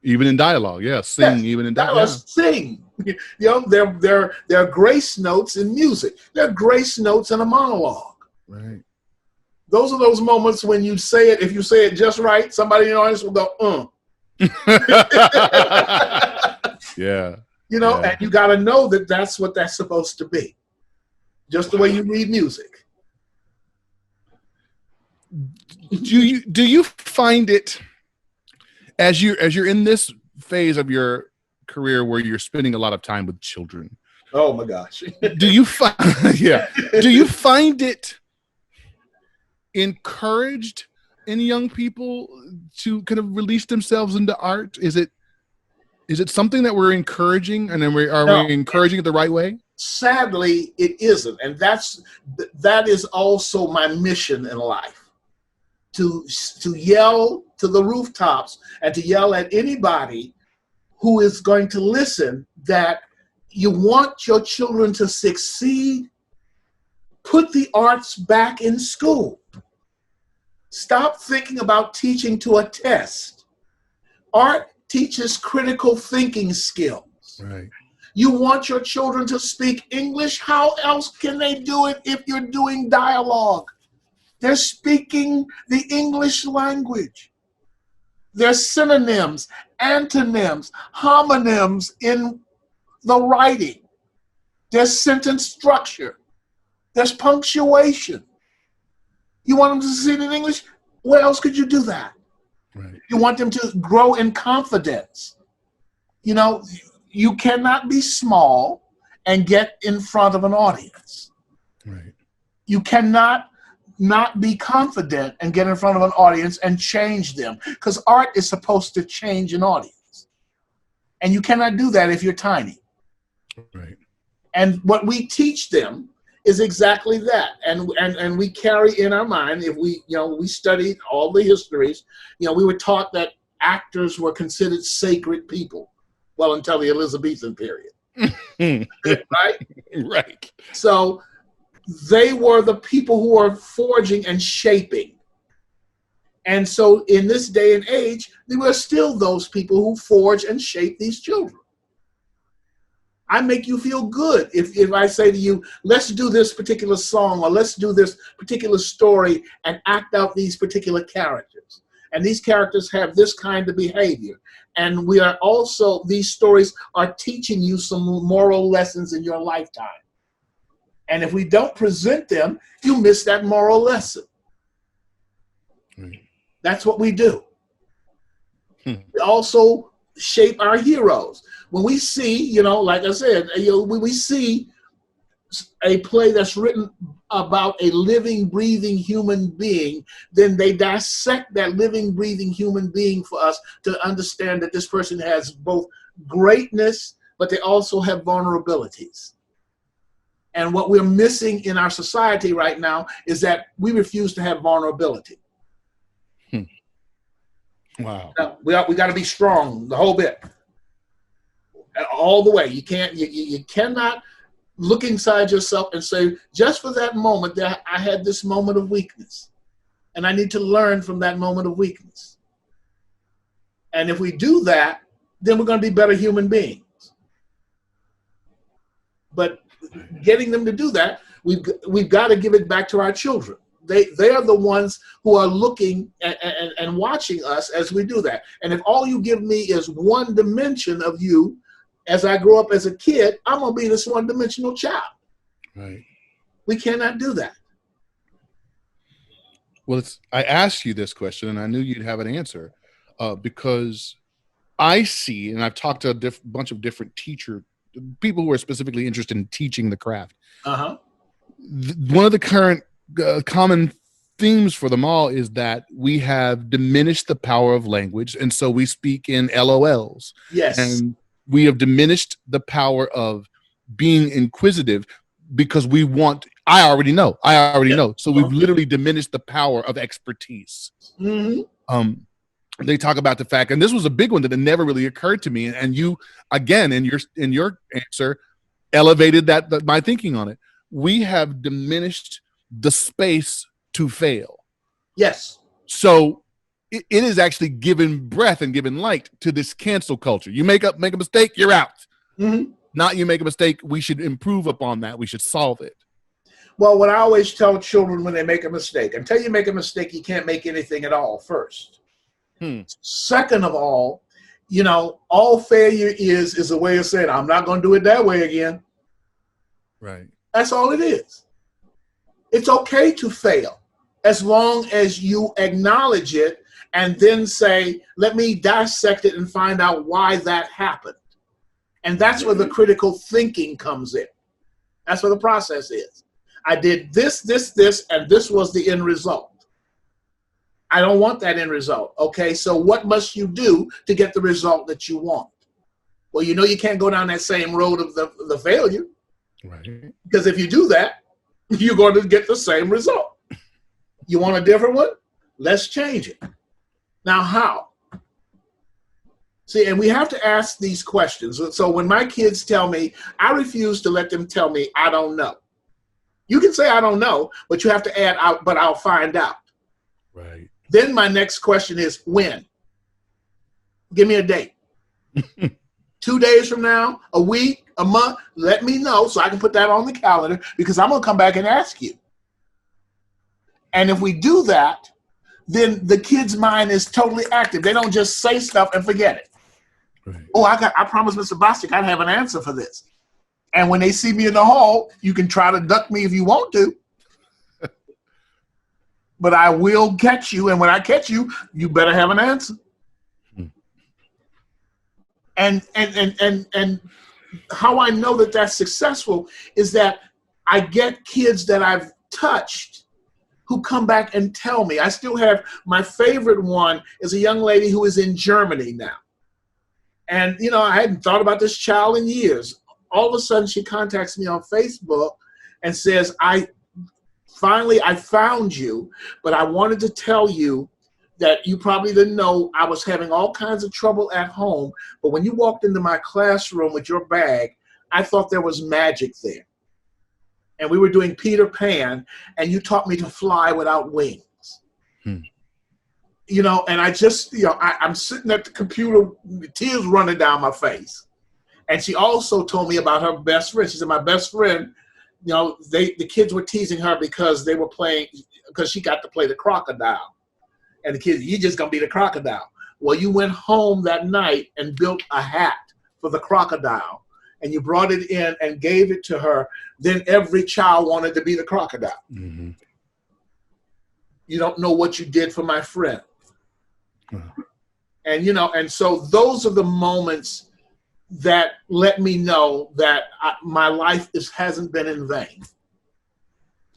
Even in dialogue, yeah, sing. Yes. Even in dialogue, sing. You know, there are grace notes in music. There are grace notes in a monologue. Right. Those are those moments when you say it. If you say it just right, somebody in the audience will go, Yeah. You know, and you got to know that that's what that's supposed to be. Just the way you read music. Do you find it as you're in this phase of your career where you're spending a lot of time with children? Oh my gosh. Do you find it encouraged in young people to kind of release themselves into art? Is it something that we're encouraging, and then we encouraging it the right way? Sadly, it isn't, and that is also my mission in life, to yell to the rooftops and to yell at anybody who is going to listen that you want your children to succeed. Put the arts back in school. Stop thinking about teaching to a test. Art teaches critical thinking skills. Right. You want your children to speak English? How else can they do it if you're doing dialogue? They're speaking the English language. There's synonyms, antonyms, homonyms in the writing. There's sentence structure. There's punctuation. You want them to succeed in English? Where else could you do that? Right. You want them to grow in confidence. You know, you cannot be small and get in front of an audience. Right. You cannot not be confident and get in front of an audience and change them, because art is supposed to change an audience. And you cannot do that if you're tiny. Right. And what we teach them is exactly that. And we carry in our mind, if we studied all the histories, we were taught that actors were considered sacred people. Well, until the Elizabethan period. Right? Right. So they were the people who are forging and shaping. And so in this day and age, there were still those people who forge and shape these children. I make you feel good if I say to you, let's do this particular song, or let's do this particular story and act out these particular characters. And these characters have this kind of behavior. And we are also, these stories are teaching you some moral lessons in your lifetime. And if we don't present them, you miss that moral lesson. That's what we do. We also shape our heroes. When we see, like I said, when we see a play that's written about a living, breathing human being, then they dissect that living, breathing human being for us to understand that this person has both greatness, but they also have vulnerabilities. And what we're missing in our society right now is that we refuse to have vulnerability. Wow. We got to be strong the whole bit, all the way. You can't. You cannot look inside yourself and say, just for that moment, I had this moment of weakness, and I need to learn from that moment of weakness. And if we do that, then we're going to be better human beings. But getting them to do that, we've got to give it back to our children. They are the ones who are looking and watching us as we do that. And if all you give me is one dimension of you, as I grow up as a kid, I'm going to be this one-dimensional child. Right. We cannot do that. Well, I asked you this question, and I knew you'd have an answer, because I see, and I've talked to a bunch of different people who are specifically interested in teaching the craft. Uh-huh. One of the current common themes for them all is that we have diminished the power of language, and so we speak in LOLs. Yes. And we have diminished the power of being inquisitive because we want, I already know. So we've literally diminished the power of expertise. Mm-hmm. They talk about the fact, and this was a big one that never really occurred to me. And you, again, in your answer, elevated my thinking on it. We have diminished the space to fail. Yes. So it is actually given breath and given light to this cancel culture. You make a mistake, you're out. Mm-hmm. Not you make a mistake, we should improve upon that. We should solve it. Well, what I always tell children when they make a mistake, until you make a mistake, you can't make anything at all, first. Second of all, all failure is a way of saying, I'm not going to do it that way again. Right. That's all it is. It's okay to fail as long as you acknowledge it and then say, let me dissect it and find out why that happened. And that's where the critical thinking comes in. That's where the process is. I did this, and this was the end result. I don't want that end result. Okay, so what must you do to get the result that you want? Well, you can't go down that same road of the failure. Right. Because if you do that, you're going to get the same result. You want a different one? Let's change it. Now, how? See, and we have to ask these questions. So when my kids tell me, I refuse to let them tell me, I don't know. You can say, I don't know, but you have to add out, but I'll find out. Right. Then my next question is, when? Give me a date. 2 days from now, a week, a month, let me know so I can put that on the calendar, because I'm going to come back and ask you. And if we do that, then the kid's mind is totally active. They don't just say stuff and forget it. Right. Oh, I promised Mr. Bostick I'd have an answer for this. And when they see me in the hall, you can try to duck me if you want to. But I will catch you, and when I catch you, you better have an answer. And how I know that that's successful is that I get kids that I've touched who come back and tell me. I still have my favorite one is a young lady who is in Germany now. And, I hadn't thought about this child in years. All of a sudden, she contacts me on Facebook and says, I found you, but I wanted to tell you that you probably didn't know I was having all kinds of trouble at home, but when you walked into my classroom with your bag, I thought there was magic there. And we were doing Peter Pan, and you taught me to fly without wings. And I just, I'm sitting at the computer, tears running down my face. And she also told me about her best friend. She said, my best friend, the kids were teasing her because they were playing, because she got to play the crocodile. And the kids, you're just going to be the crocodile. Well, you went home that night and built a hat for the crocodile. And you brought it in and gave it to her. Then every child wanted to be the crocodile. Mm-hmm. You don't know what you did for my friend. Uh-huh. And, and so those are the moments that let me know that my life hasn't been in vain.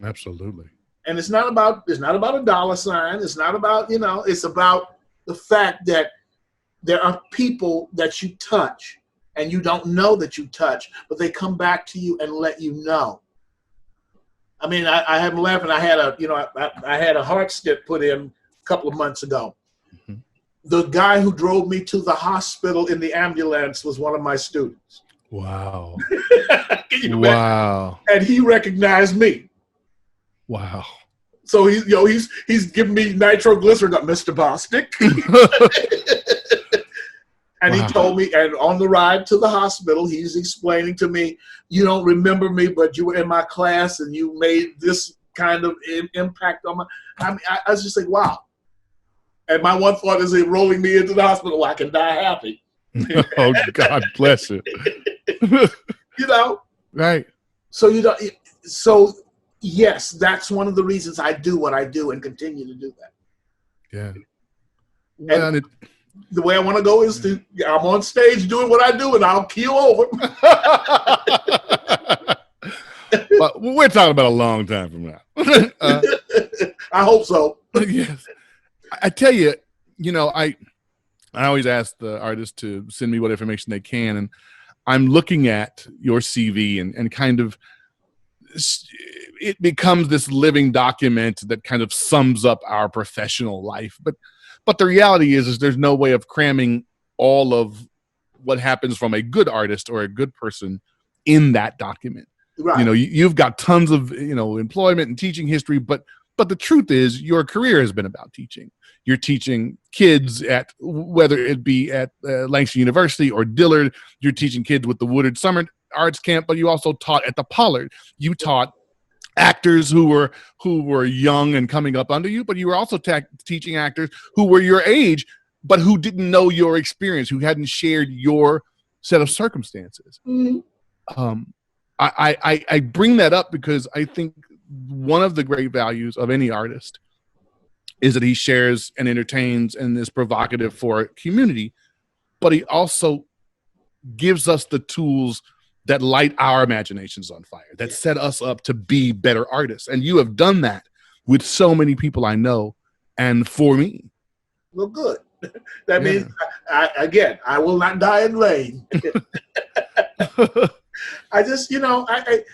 Absolutely. And it's not about a dollar sign. It's not about, it's about the fact that there are people that you touch and you don't know that you touch, but they come back to you and let you know. I mean, I had laughing. I had a heart stip put in a couple of months ago. Mm-hmm. The guy who drove me to the hospital in the ambulance was one of my students. Wow. Can you imagine? Wow. And he recognized me. Wow. So he's giving me nitroglycerin, Mr. Bostick. And he told me, and on the ride to the hospital, he's explaining to me, you don't remember me, but you were in my class and you made this kind of impact on my, I was just like, wow. And my one thought is rolling me into the hospital, well, I can die happy. Oh, God bless you. Right. So yes, that's one of the reasons I do what I do and continue to do that. Yeah. Well, and the way I want to go is I'm on stage doing what I do and I'll keel over. But we're talking about a long time from now. I hope so. Yes. I tell you, I always ask the artists to send me what information they can. And I'm looking at your CV and kind of, it becomes this living document that kind of sums up our professional life. But the reality is there's no way of cramming all of what happens from a good artist or a good person in that document. Right. You've got tons of, employment and teaching history, but the truth is your career has been about teaching. You're teaching kids at, whether it be at Langston University or Dillard, you're teaching kids with the Woodard Summer Arts Camp, but you also taught at the Pollard. You taught actors who were young and coming up under you, but you were also teaching actors who were your age, but who didn't know your experience, who hadn't shared your set of circumstances. Mm-hmm. I bring that up because I think one of the great values of any artist is that he shares and entertains and is provocative for a community, but he also gives us the tools that light our imaginations on fire, that set us up to be better artists. And you have done that with so many people I know and for me. Well, good. That means, I will not die in vain. I just, I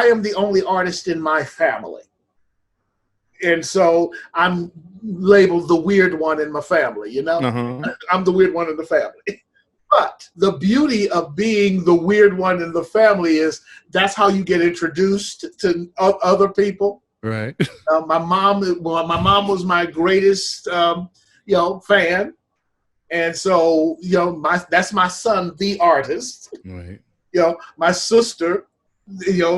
am the only artist in my family. And so I'm labeled the weird one in my family, Uh-huh. I'm the weird one in the family. But the beauty of being the weird one in the family is that's how you get introduced to other people. Right. My mom was my greatest, fan. And so, that's my son, the artist. Right. My sister,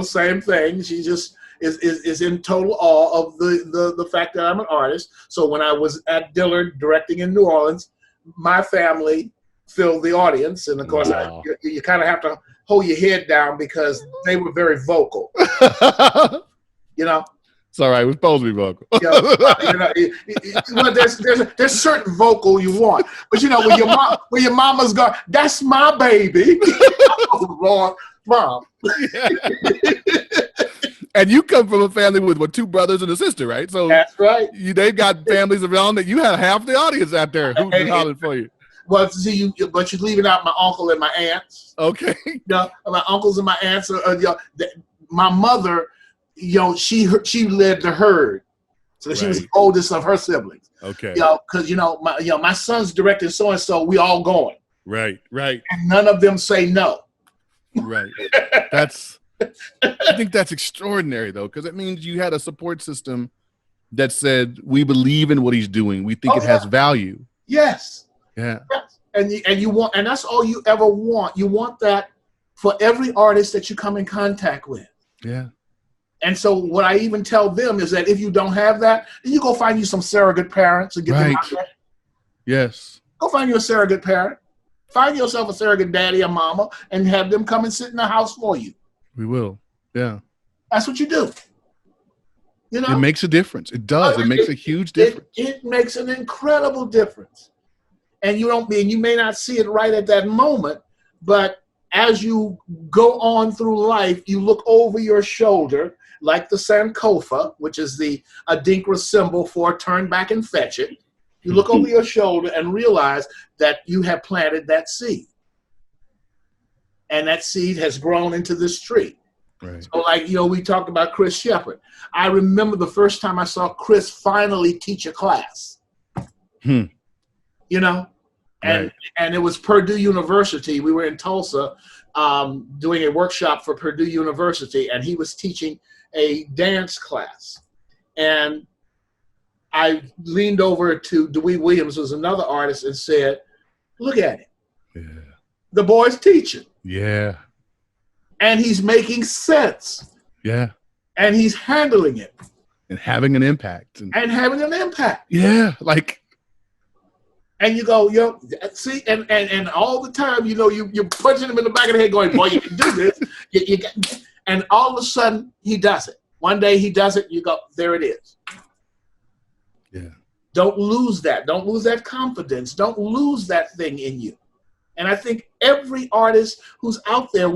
same thing. She just is in total awe of the fact that I'm an artist. So when I was at Dillard directing in New Orleans, my family filled the audience. And of course, wow. You kind of have to hold your head down because they were very vocal. It's all right. We're supposed to be vocal. There's certain vocal you want, but when your mama's gone, that's my baby. Oh, Lord, Mom. Yeah. And you come from a family with two brothers and a sister, right? So that's right. They've got families of their own that you have half the audience out there who's hollering for you. Well, but you're leaving out my uncle and my aunts. Okay. My uncles and my aunts my mother. She led the herd, so she was the oldest of her siblings. Okay. Because my son's directing so and so, we all going. Right. And none of them say no. Right. I think that's extraordinary though, because it means you had a support system that said we believe in what he's doing. We think it has value. Yes. Yeah. Yes. And you want, and that's all you ever want. You want that for every artist that you come in contact with. Yeah. And so what I even tell them is that if you don't have that, then you go find you some surrogate parents and get them out there. Yes. Go find you a surrogate parent. Find yourself a surrogate daddy or mama and have them come and sit in the house for you. We will. Yeah. That's what you do. It makes a difference. It does. It makes a huge difference. It makes an incredible difference. And you may not see it right at that moment, but as you go on through life, you look over your shoulder like the Sankofa, which is the Adinkra symbol for turn back and fetch it. You look over your shoulder and realize that you have planted that seed. And that seed has grown into this tree. Right. So we talked about Chris Shepard. I remember the first time I saw Chris finally teach a class. And it was Purdue University. We were in Tulsa doing a workshop for Purdue University, and he was teaching a dance class. And I leaned over to Dewey Williams, who's another artist, and said, look at him. Yeah. The boy's teaching. Yeah. And he's making sense. Yeah. And he's handling it. And having an impact. And having an impact. Yeah. Like. And you go, see, and all the time, you're punching him in the back of the head going, boy, you can do this. And all of a sudden, he does it. One day he does it, you go, there it is. Yeah. Don't lose that. Don't lose that confidence. Don't lose that thing in you. And I think every artist who's out there,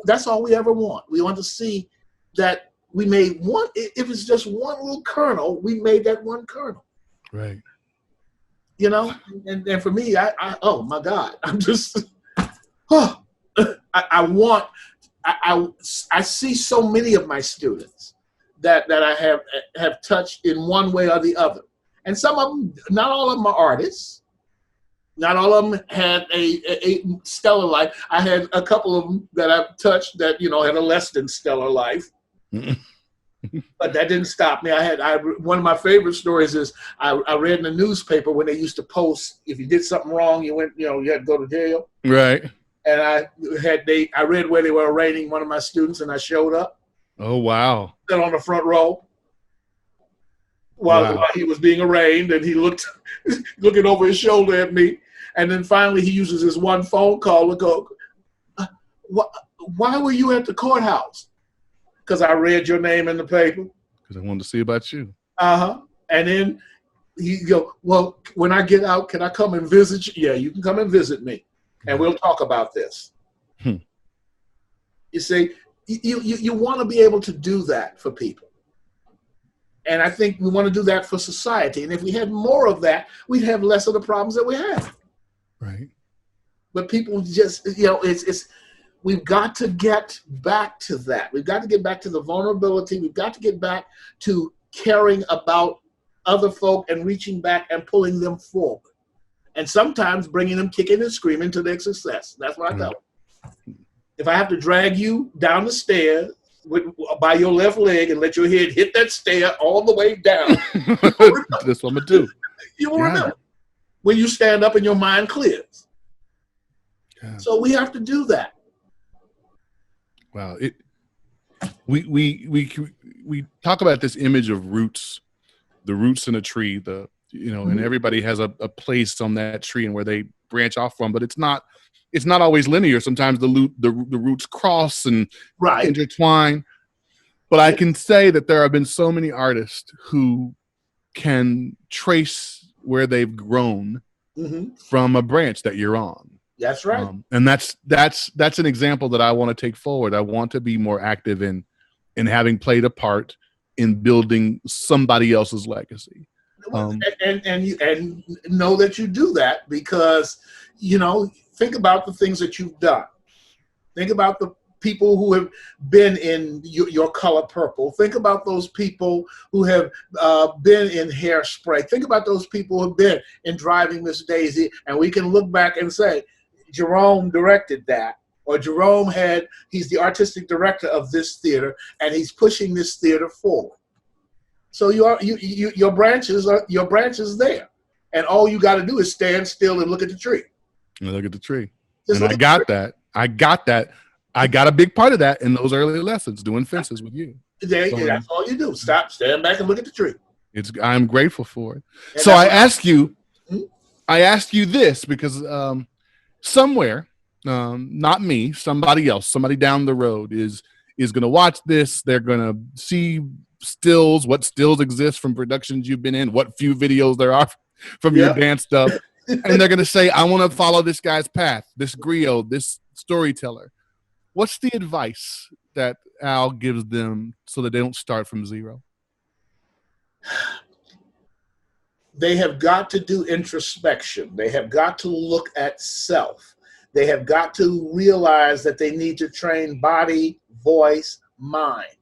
that's all we ever want. We want to see that we made one, if it's just one little kernel, we made that one kernel. Right. And for me, I oh my God, I'm just, I see so many of my students that I have touched in one way or the other. And some of them, not all of them are artists. Not all of them had a stellar life. I had a couple of them that I've touched that, had a less than stellar life. But that didn't stop me. One of my favorite stories is I read in the newspaper when they used to post, if you did something wrong, you had to go to jail. Right. And I read where they were arraigning one of my students, and I showed up. Oh, wow. Sat on the front row while he was being arraigned, and he looked looking over his shoulder at me. And then finally he uses his one phone call to go, why were you at the courthouse? Because I read your name in the paper. Because I wanted to see about you. Uh-huh. And then he go, well, when I get out, can I come and visit you? Yeah, you can come and visit me, and we'll talk about this. You see, you want to be able to do that for people. And I think we want to do that for society. And if we had more of that, we'd have less of the problems that we have. Right. But people just, we've got to get back to that. We've got to get back to the vulnerability. We've got to get back to caring about other folk and reaching back and pulling them forward. And sometimes bringing them kicking and screaming to their success. That's what I tell them. If I have to drag you down the stairs by your left leg and let your head hit that stair all the way down. That's what I'm going to do. You will remember. When you stand up and your mind clears. Yeah. So we have to do that. Wow. We talk about this image of roots, the roots in a tree, and everybody has a place on that tree and where they branch off from, but it's not always linear. Sometimes the roots cross and intertwine. But I can say that there have been so many artists who can trace where they've grown from a branch that you're on. That's right. And that's an example that I want to take forward. I want to be more active in having played a part in building somebody else's legacy. And know that you do that because, think about the things that you've done. Think about the people who have been in your color purple. Think about those people who have been in Hairspray. Think about those people who have been in Driving Miss Daisy, and we can look back and say, Jerome directed that, or he's the artistic director of this theater, and he's pushing this theater forward. So your branches there, and all you got to do is stand still and look at the tree. And look at the tree. And I got that. I got a big part of that in those early lessons, doing fences with you. That's all you do. Stand back and look at the tree. I'm grateful for it. And so I asked you this because somewhere, not me, somebody else, somebody down the road is going to watch this. They're going to see what stills exist from productions you've been in, what few videos there are from your dance stuff. And they're going to say, I want to follow this guy's path, this griot, this storyteller. What's the advice that Al gives them so that they don't start from zero? They have got to do introspection. They have got to look at self. They have got to realize that they need to train body, voice, mind.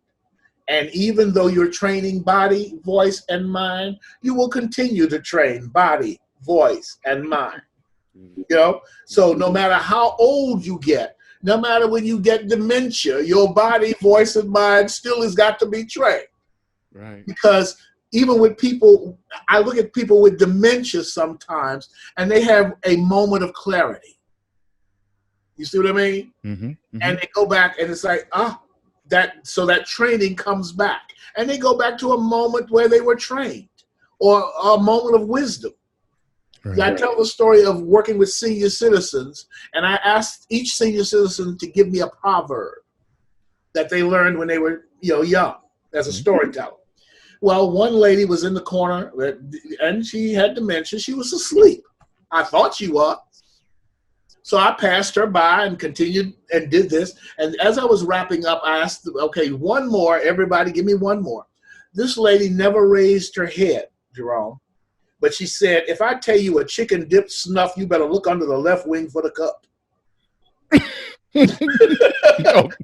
And even though you're training body, voice, and mind, you will continue to train body, voice, and mind. So no matter how old you get, no matter when you get dementia, your body, voice, and mind still has got to be trained. Right. Because even with people, I look at people with dementia sometimes, and they have a moment of clarity. You see what I mean? Mm-hmm, mm-hmm. And they go back, and it's like, so that training comes back. And they go back to a moment where they were trained, or a moment of wisdom. Right. I tell the story of working with senior citizens, and I asked each senior citizen to give me a proverb that they learned when they were young as a storyteller. Well, one lady was in the corner, and she had dementia. She was asleep. I thought she was. So I passed her by and continued and did this. And as I was wrapping up, I asked, okay, one more. Everybody give me one more. This lady never raised her head, Jerome. But she said, if I tell you a chicken dipped snuff, you better look under the left wing for the cup.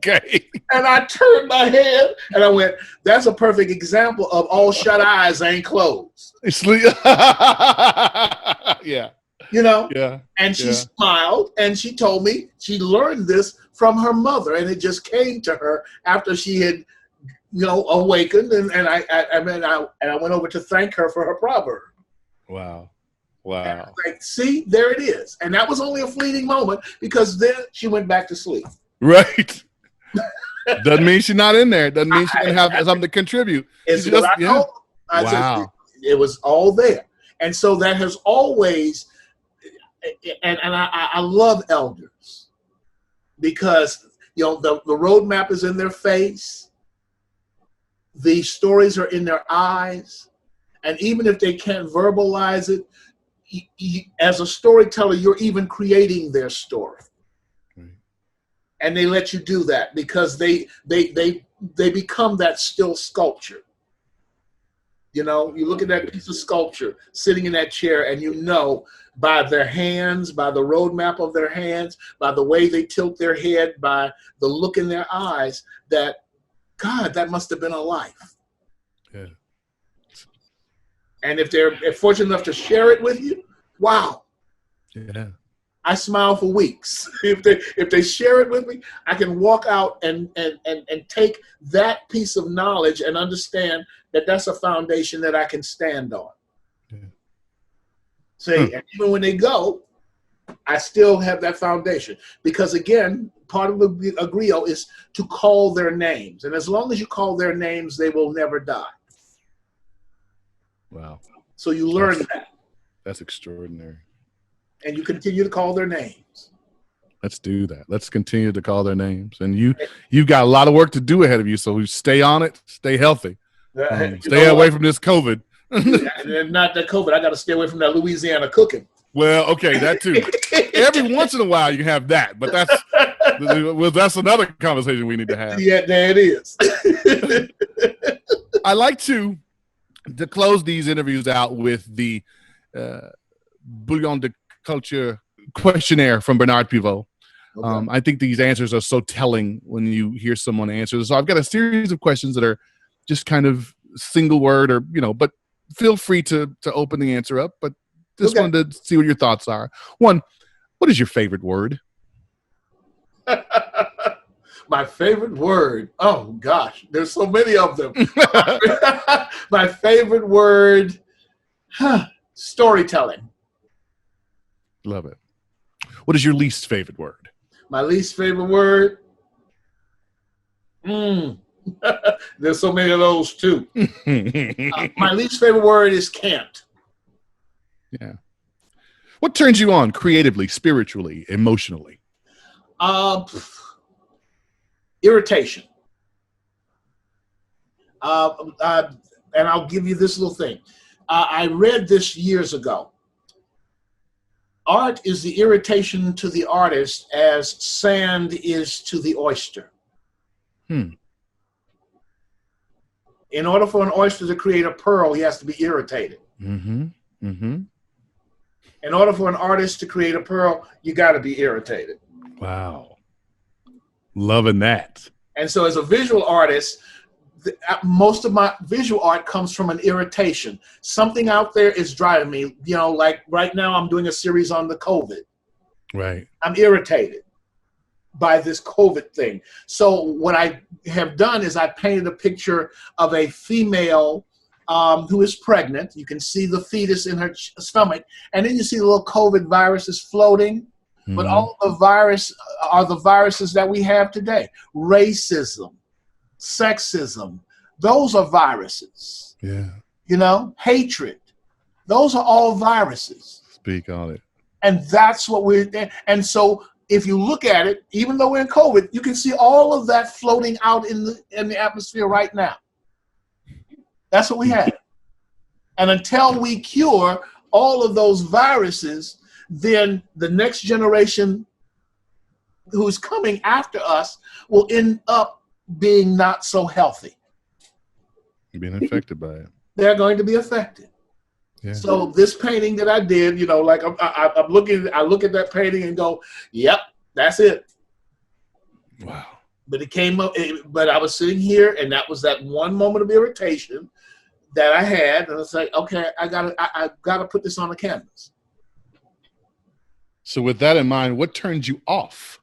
Okay. And I turned my head and I went, that's a perfect example of all shut eyes ain't closed. Yeah. Yeah. And she smiled and she told me she learned this from her mother, and it just came to her after she had, awakened. And I went over to thank her for her proverb. Wow. Like, see, there it is. And that was only a fleeting moment, because then she went back to sleep. Right. Doesn't mean she's not in there. Doesn't mean she didn't have something to contribute. It's what I told her. I said, it was all there. And so that has always, and I love elders, because, the roadmap is in their face. The stories are in their eyes. And even if they can't verbalize it, as a storyteller, you're even creating their story. Right. And they let you do that because they become that still sculpture. You look at that piece of sculpture sitting in that chair, and by their hands, by the roadmap of their hands, by the way they tilt their head, by the look in their eyes, that, God, that must have been a life. Yeah. And if they're fortunate enough to share it with you, wow. Yeah. I smile for weeks. If they share it with me, I can walk out and take that piece of knowledge and understand that that's a foundation that I can stand on. Yeah. And even when they go, I still have that foundation. Because again, part of the Agrio is to call their names. And as long as you call their names, they will never die. Wow. So you learn that. That's extraordinary. And you continue to call their names. Let's do that. Let's continue to call their names. And you've got a lot of work to do ahead of you, so stay on it, stay healthy. Stay away from this COVID. Not that COVID. I got to stay away from that Louisiana cooking. Well, okay, that too. Every once in a while you can have that, but that's another conversation we need to have. Yeah, there it is. I like to close these interviews out with the Bouillon de Culture questionnaire from Bernard Pivot. Okay. I think these answers are so telling when you hear someone answer. So I've got a series of questions that are just kind of single word or, but feel free to open the answer up. But just wanted to see what your thoughts are. One, what is your favorite word? My favorite word. Oh, gosh. There's so many of them. My favorite word, storytelling. Love it. What is your least favorite word? My least favorite word? There's so many of those, too. My least favorite word is can't. Yeah. What turns you on creatively, spiritually, emotionally? Irritation. And I'll give you this little thing. I read this years ago. Art is the irritation to the artist as sand is to the oyster. In order for an oyster to create a pearl, he has to be irritated. Mm-hmm. Mm-hmm. In order for an artist to create a pearl, you got to be irritated. Wow. Loving that. And so as a visual artist, most of my visual art comes from an irritation. Something out there is driving me. Like right now I'm doing a series on the COVID. Right. I'm irritated. by this COVID thing. So what I have done is I painted a picture of a female who is pregnant. You can see the fetus in her stomach, and then you see the little COVID viruses floating. But all the virus are the viruses that we have today. Racism, sexism, those are viruses. Yeah. You know, hatred. Those are all viruses. Speak on it. And that's what we're, and so if you look at it, even though we're in COVID, you can see all of that floating out in the atmosphere right now. That's what we have. And until we cure all of those viruses, then the next generation who's coming after us will end up being not so healthy. Being affected by it. They're going to be affected. Yeah. So this painting that I did, you know, like I look at that painting and go, yep, that's it. Wow. But it came up, but I was sitting here, and that was that one moment of irritation that I had, and it's like, okay, I gotta put this on the canvas. So with that in mind, what turned you off?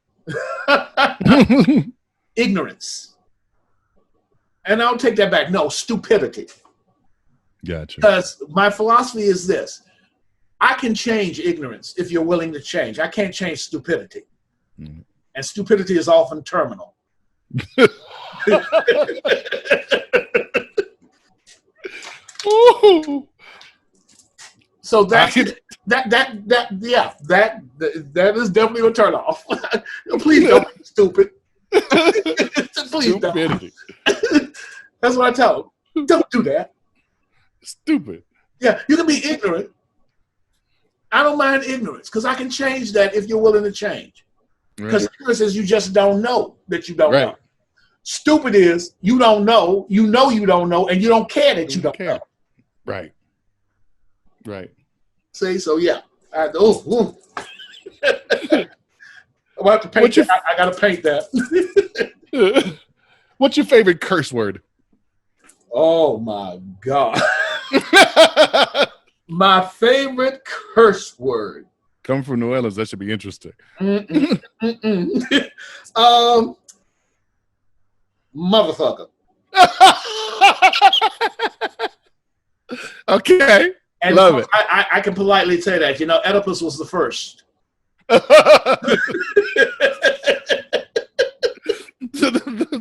Ignorance. And I'll take that back. No, stupidity. Gotcha. Because my philosophy is this: I can change ignorance if you're willing to change. I can't change stupidity. Mm. And stupidity is often terminal. So that is definitely a turn off. Please don't be stupid. Please don't. That's what I tell them. Don't do that. Stupid. Yeah, you can be ignorant. I don't mind ignorance because I can change that if you're willing to change. Because ignorance is you just don't know that you don't know. Stupid is you don't know, you don't know, and you don't care that you don't know. Right. Right. See, so yeah. I'm gonna have to paint that. I gotta paint that. What's your favorite curse word? Oh my God. My favorite curse word. Coming from New Orleans, that should be interesting. Motherfucker. Okay. And love it. I can politely say that. You know, Oedipus was the first.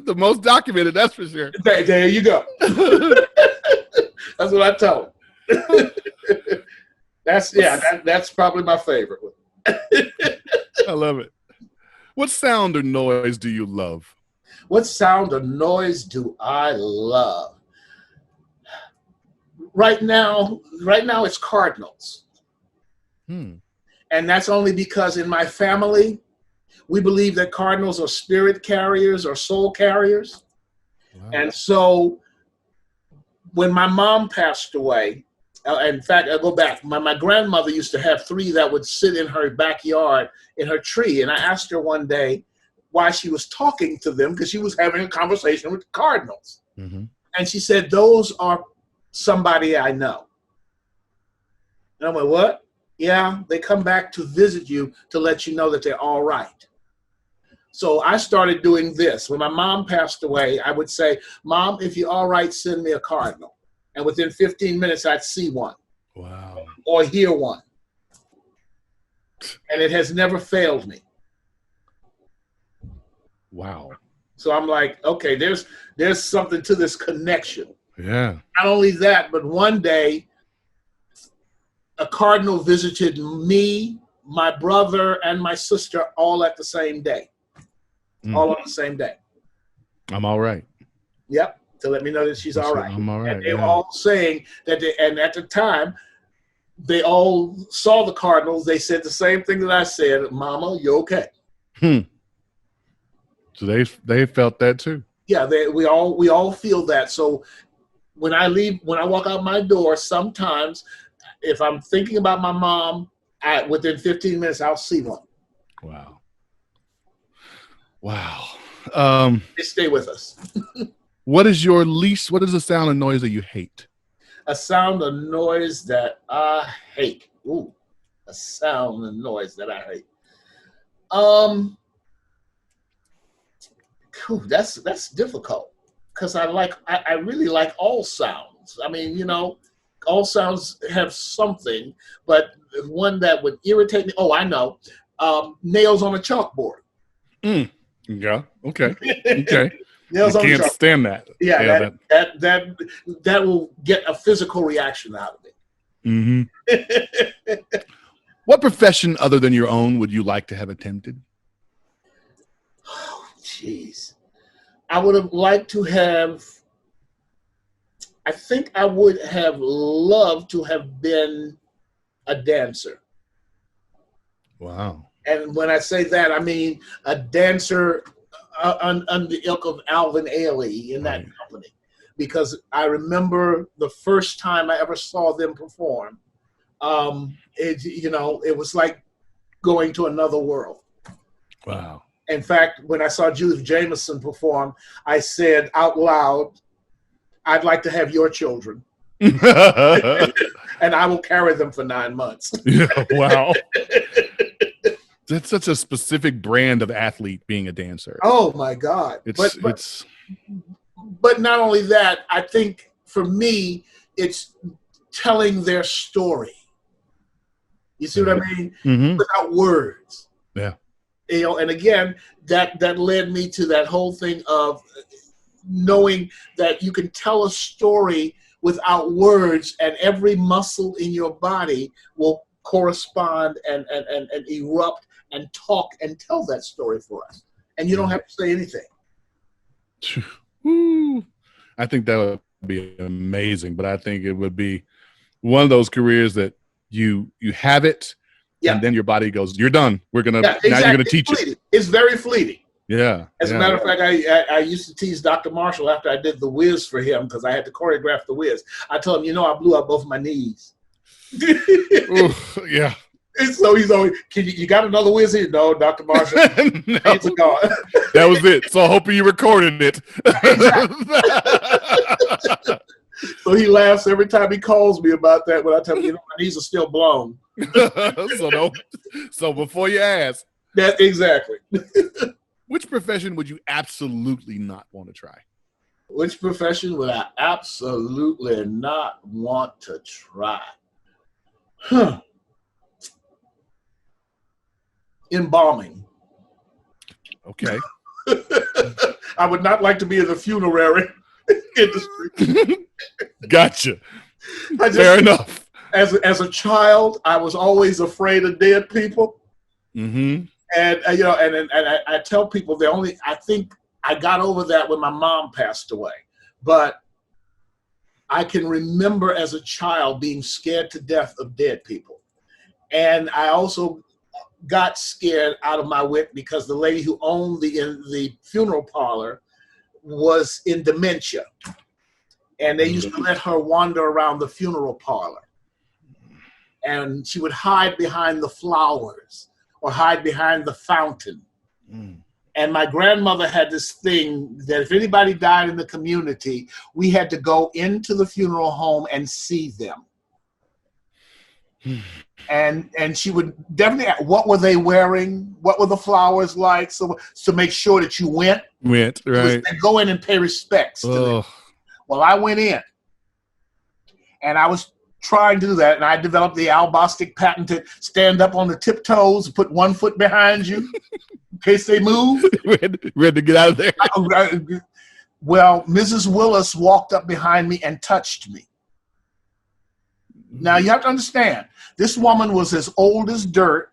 The most documented, that's for sure. There you go. That's what I tell him. That's probably my favorite one. I love it. What sound or noise do you love? What sound or noise do I love? Right now it's cardinals. And that's only because in my family, we believe that cardinals are spirit carriers or soul carriers. Wow. And so when my mom passed away, in fact, I'll go back. My grandmother used to have 3 that would sit in her backyard in her tree. And I asked her one day why she was talking to them, because she was having a conversation with the cardinals. Mm-hmm. And she said, those are somebody I know. And I went, what? Yeah, they come back to visit you to let you know that they're all right. So I started doing this. When my mom passed away, I would say, Mom, if you're all right, send me a cardinal. And within 15 minutes, I'd see one. Wow. Or hear one. And it has never failed me. Wow. So I'm like, okay, there's something to this connection. Yeah. Not only that, but one day, a cardinal visited me, my brother, and my sister all at the same day. All on the same day. I'm all right. Yep. To let me know that she's all right. I'm all right. And they were all saying that and at the time, they all saw the cardinals. They said the same thing that I said, Mama, you okay? So they felt that too. Yeah, we all feel that. So when I walk out my door, sometimes if I'm thinking about my mom, within 15 minutes, I'll see one. Wow. They stay with us. What is the sound and noise that you hate? A sound or noise that I hate. Ooh, a sound and noise that I hate. Whew, that's difficult because I really like all sounds. I mean, all sounds have something, but one that would irritate me. Oh, I know, nails on a chalkboard. Yeah. Okay. Okay. Nails I on can't a chalkboard. stand that. Yeah, that will get a physical reaction out of me. Mm-hmm. What profession other than your own would you like to have attempted? Oh, jeez. I would have liked to have, I think I would have loved to have been a dancer. Wow. And when I say that, I mean a dancer under the ilk of Alvin Ailey in that company. Because I remember the first time I ever saw them perform, it was like going to another world. Wow. In fact, when I saw Judith Jameson perform, I said out loud, I'd like to have your children. And I will carry them for 9 months. Yeah, wow. That's such a specific brand of athlete, being a dancer. Oh my God. But not only that, I think for me, it's telling their story. You see what I mean? Mm-hmm. Without words. Yeah. And again, that led me to that whole thing of knowing that you can tell a story without words, and every muscle in your body will correspond and erupt and talk and tell that story for us. And you don't have to say anything. I think that would be amazing, but I think it would be one of those careers that you have it, and then your body goes, "You're done. We're gonna now you're gonna teach it." It's very fleeting. Yeah. As a matter of fact, I used to tease Dr. Marshall after I did the Wiz for him because I had to choreograph the Wiz. I told him, I blew out both my knees. Ooh, yeah. And so he's always, you got another Wiz here? No, Dr. Marshall. No. That was it. So I hope you recorded it. So he laughs every time he calls me about that when I tell him, my knees are still blown. So before you ask. That exactly. Which profession would you absolutely not want to try? Which profession would I absolutely not want to try? Embalming. Okay. I would not like to be in the funerary industry. Gotcha. Fair enough. As a child, I was always afraid of dead people. Mm-hmm. And I tell people I think I got over that when my mom passed away. But I can remember as a child being scared to death of dead people. And I also got scared out of my wit because the lady who owned the funeral parlor was in dementia. And they used to let her wander around the funeral parlor. And she would hide behind the flowers or hide behind the fountain. And my grandmother had this thing that if anybody died in the community, we had to go into the funeral home and see them. And she would definitely ask, what were they wearing? What were the flowers like? So make sure that you went. Right. And go in and pay respects to them. Well, I went in and I was trying to do that. And I developed the Albert Bostick patented stand up on the tiptoes, put one foot behind you in case they move. We had to get out of there. Well, Mrs. Willis walked up behind me and touched me. Now, you have to understand, this woman was as old as dirt.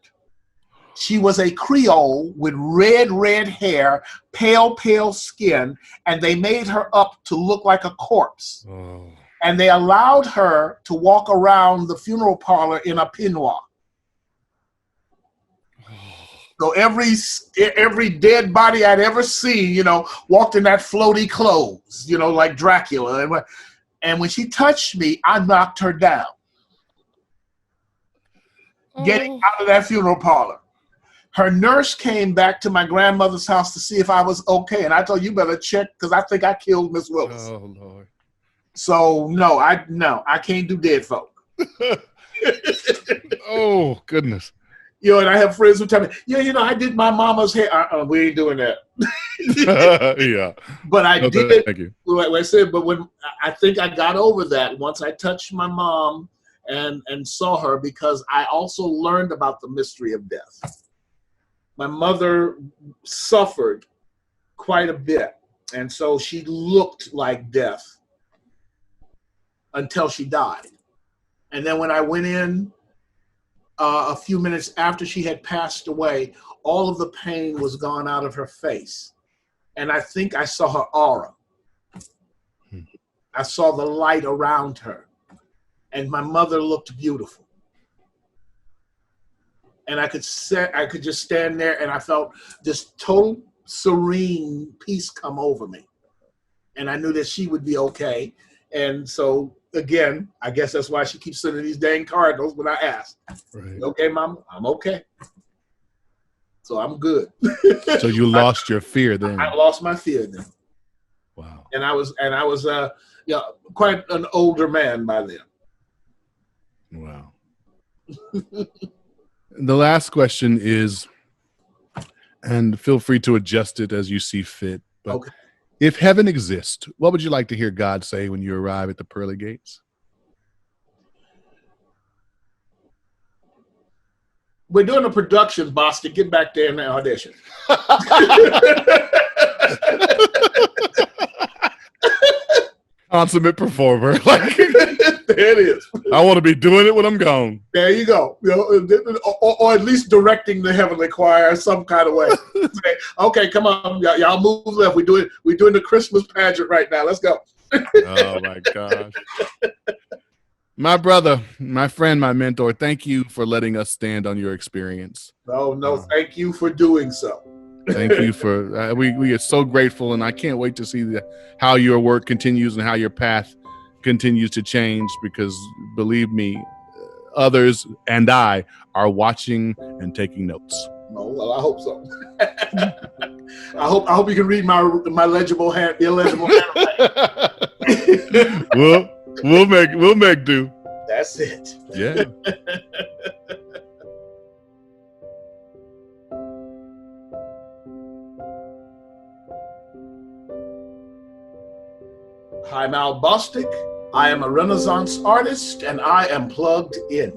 She was a Creole with red hair, pale skin, and they made her up to look like a corpse. And they allowed her to walk around the funeral parlor in a peignoir. So every dead body I'd ever seen, walked in that floaty clothes, like Dracula. And when she touched me, I knocked her down. Getting out of that funeral parlor. Her nurse came back to my grandmother's house to see if I was okay. And I told her, you better check because I think I killed Miss Willis. Oh, Lord. So, no, I can't do dead folk. Oh, goodness. You know, and I have friends who tell me, yeah, you know, I did my mama's hair. We ain't doing that. Yeah. But I did. Thank you. Like I said, but when I think I got over that once I touched my mom and saw her, because I also learned about the mystery of death. My mother suffered quite a bit, and so she looked like death until she died. And then when I went in a few minutes after she had passed away, all of the pain was gone out of her face. And I think I saw her aura. I saw the light around her. And my mother looked beautiful. And I could just stand there, and I felt this total serene peace come over me. And I knew that she would be okay. And so, again, I guess that's why she keeps sending these dang cardinals when I ask. Right. Okay, Mom, I'm okay. So I'm good. So you lost your fear then? I lost my fear then. Wow. And I was quite an older man by then. Wow. The last question is, and feel free to adjust it as you see fit, but okay. If heaven exists, what would you like to hear God say when you arrive at the pearly gates? We're doing a production, Bostick. Get back there and audition. Consummate performer. There it is. I want to be doing it when I'm gone. There you go. You know, or at least directing the heavenly choir some kind of way. Say, okay, come on, y'all move left. We're doing the Christmas pageant right now. Let's go. Oh my gosh. My brother, my friend, my mentor, thank you for letting us stand on your experience. No, thank you for doing so. Thank you for, we are so grateful, and I can't wait to see how your work continues and how your path continues to change, because believe me, others and I are watching and taking notes. Oh, well, I hope so. I hope you can read my illegible handwriting. We'll make do. That's it. Yeah. I'm Albert Bostick. I am a Renaissance artist, and I am plugged in.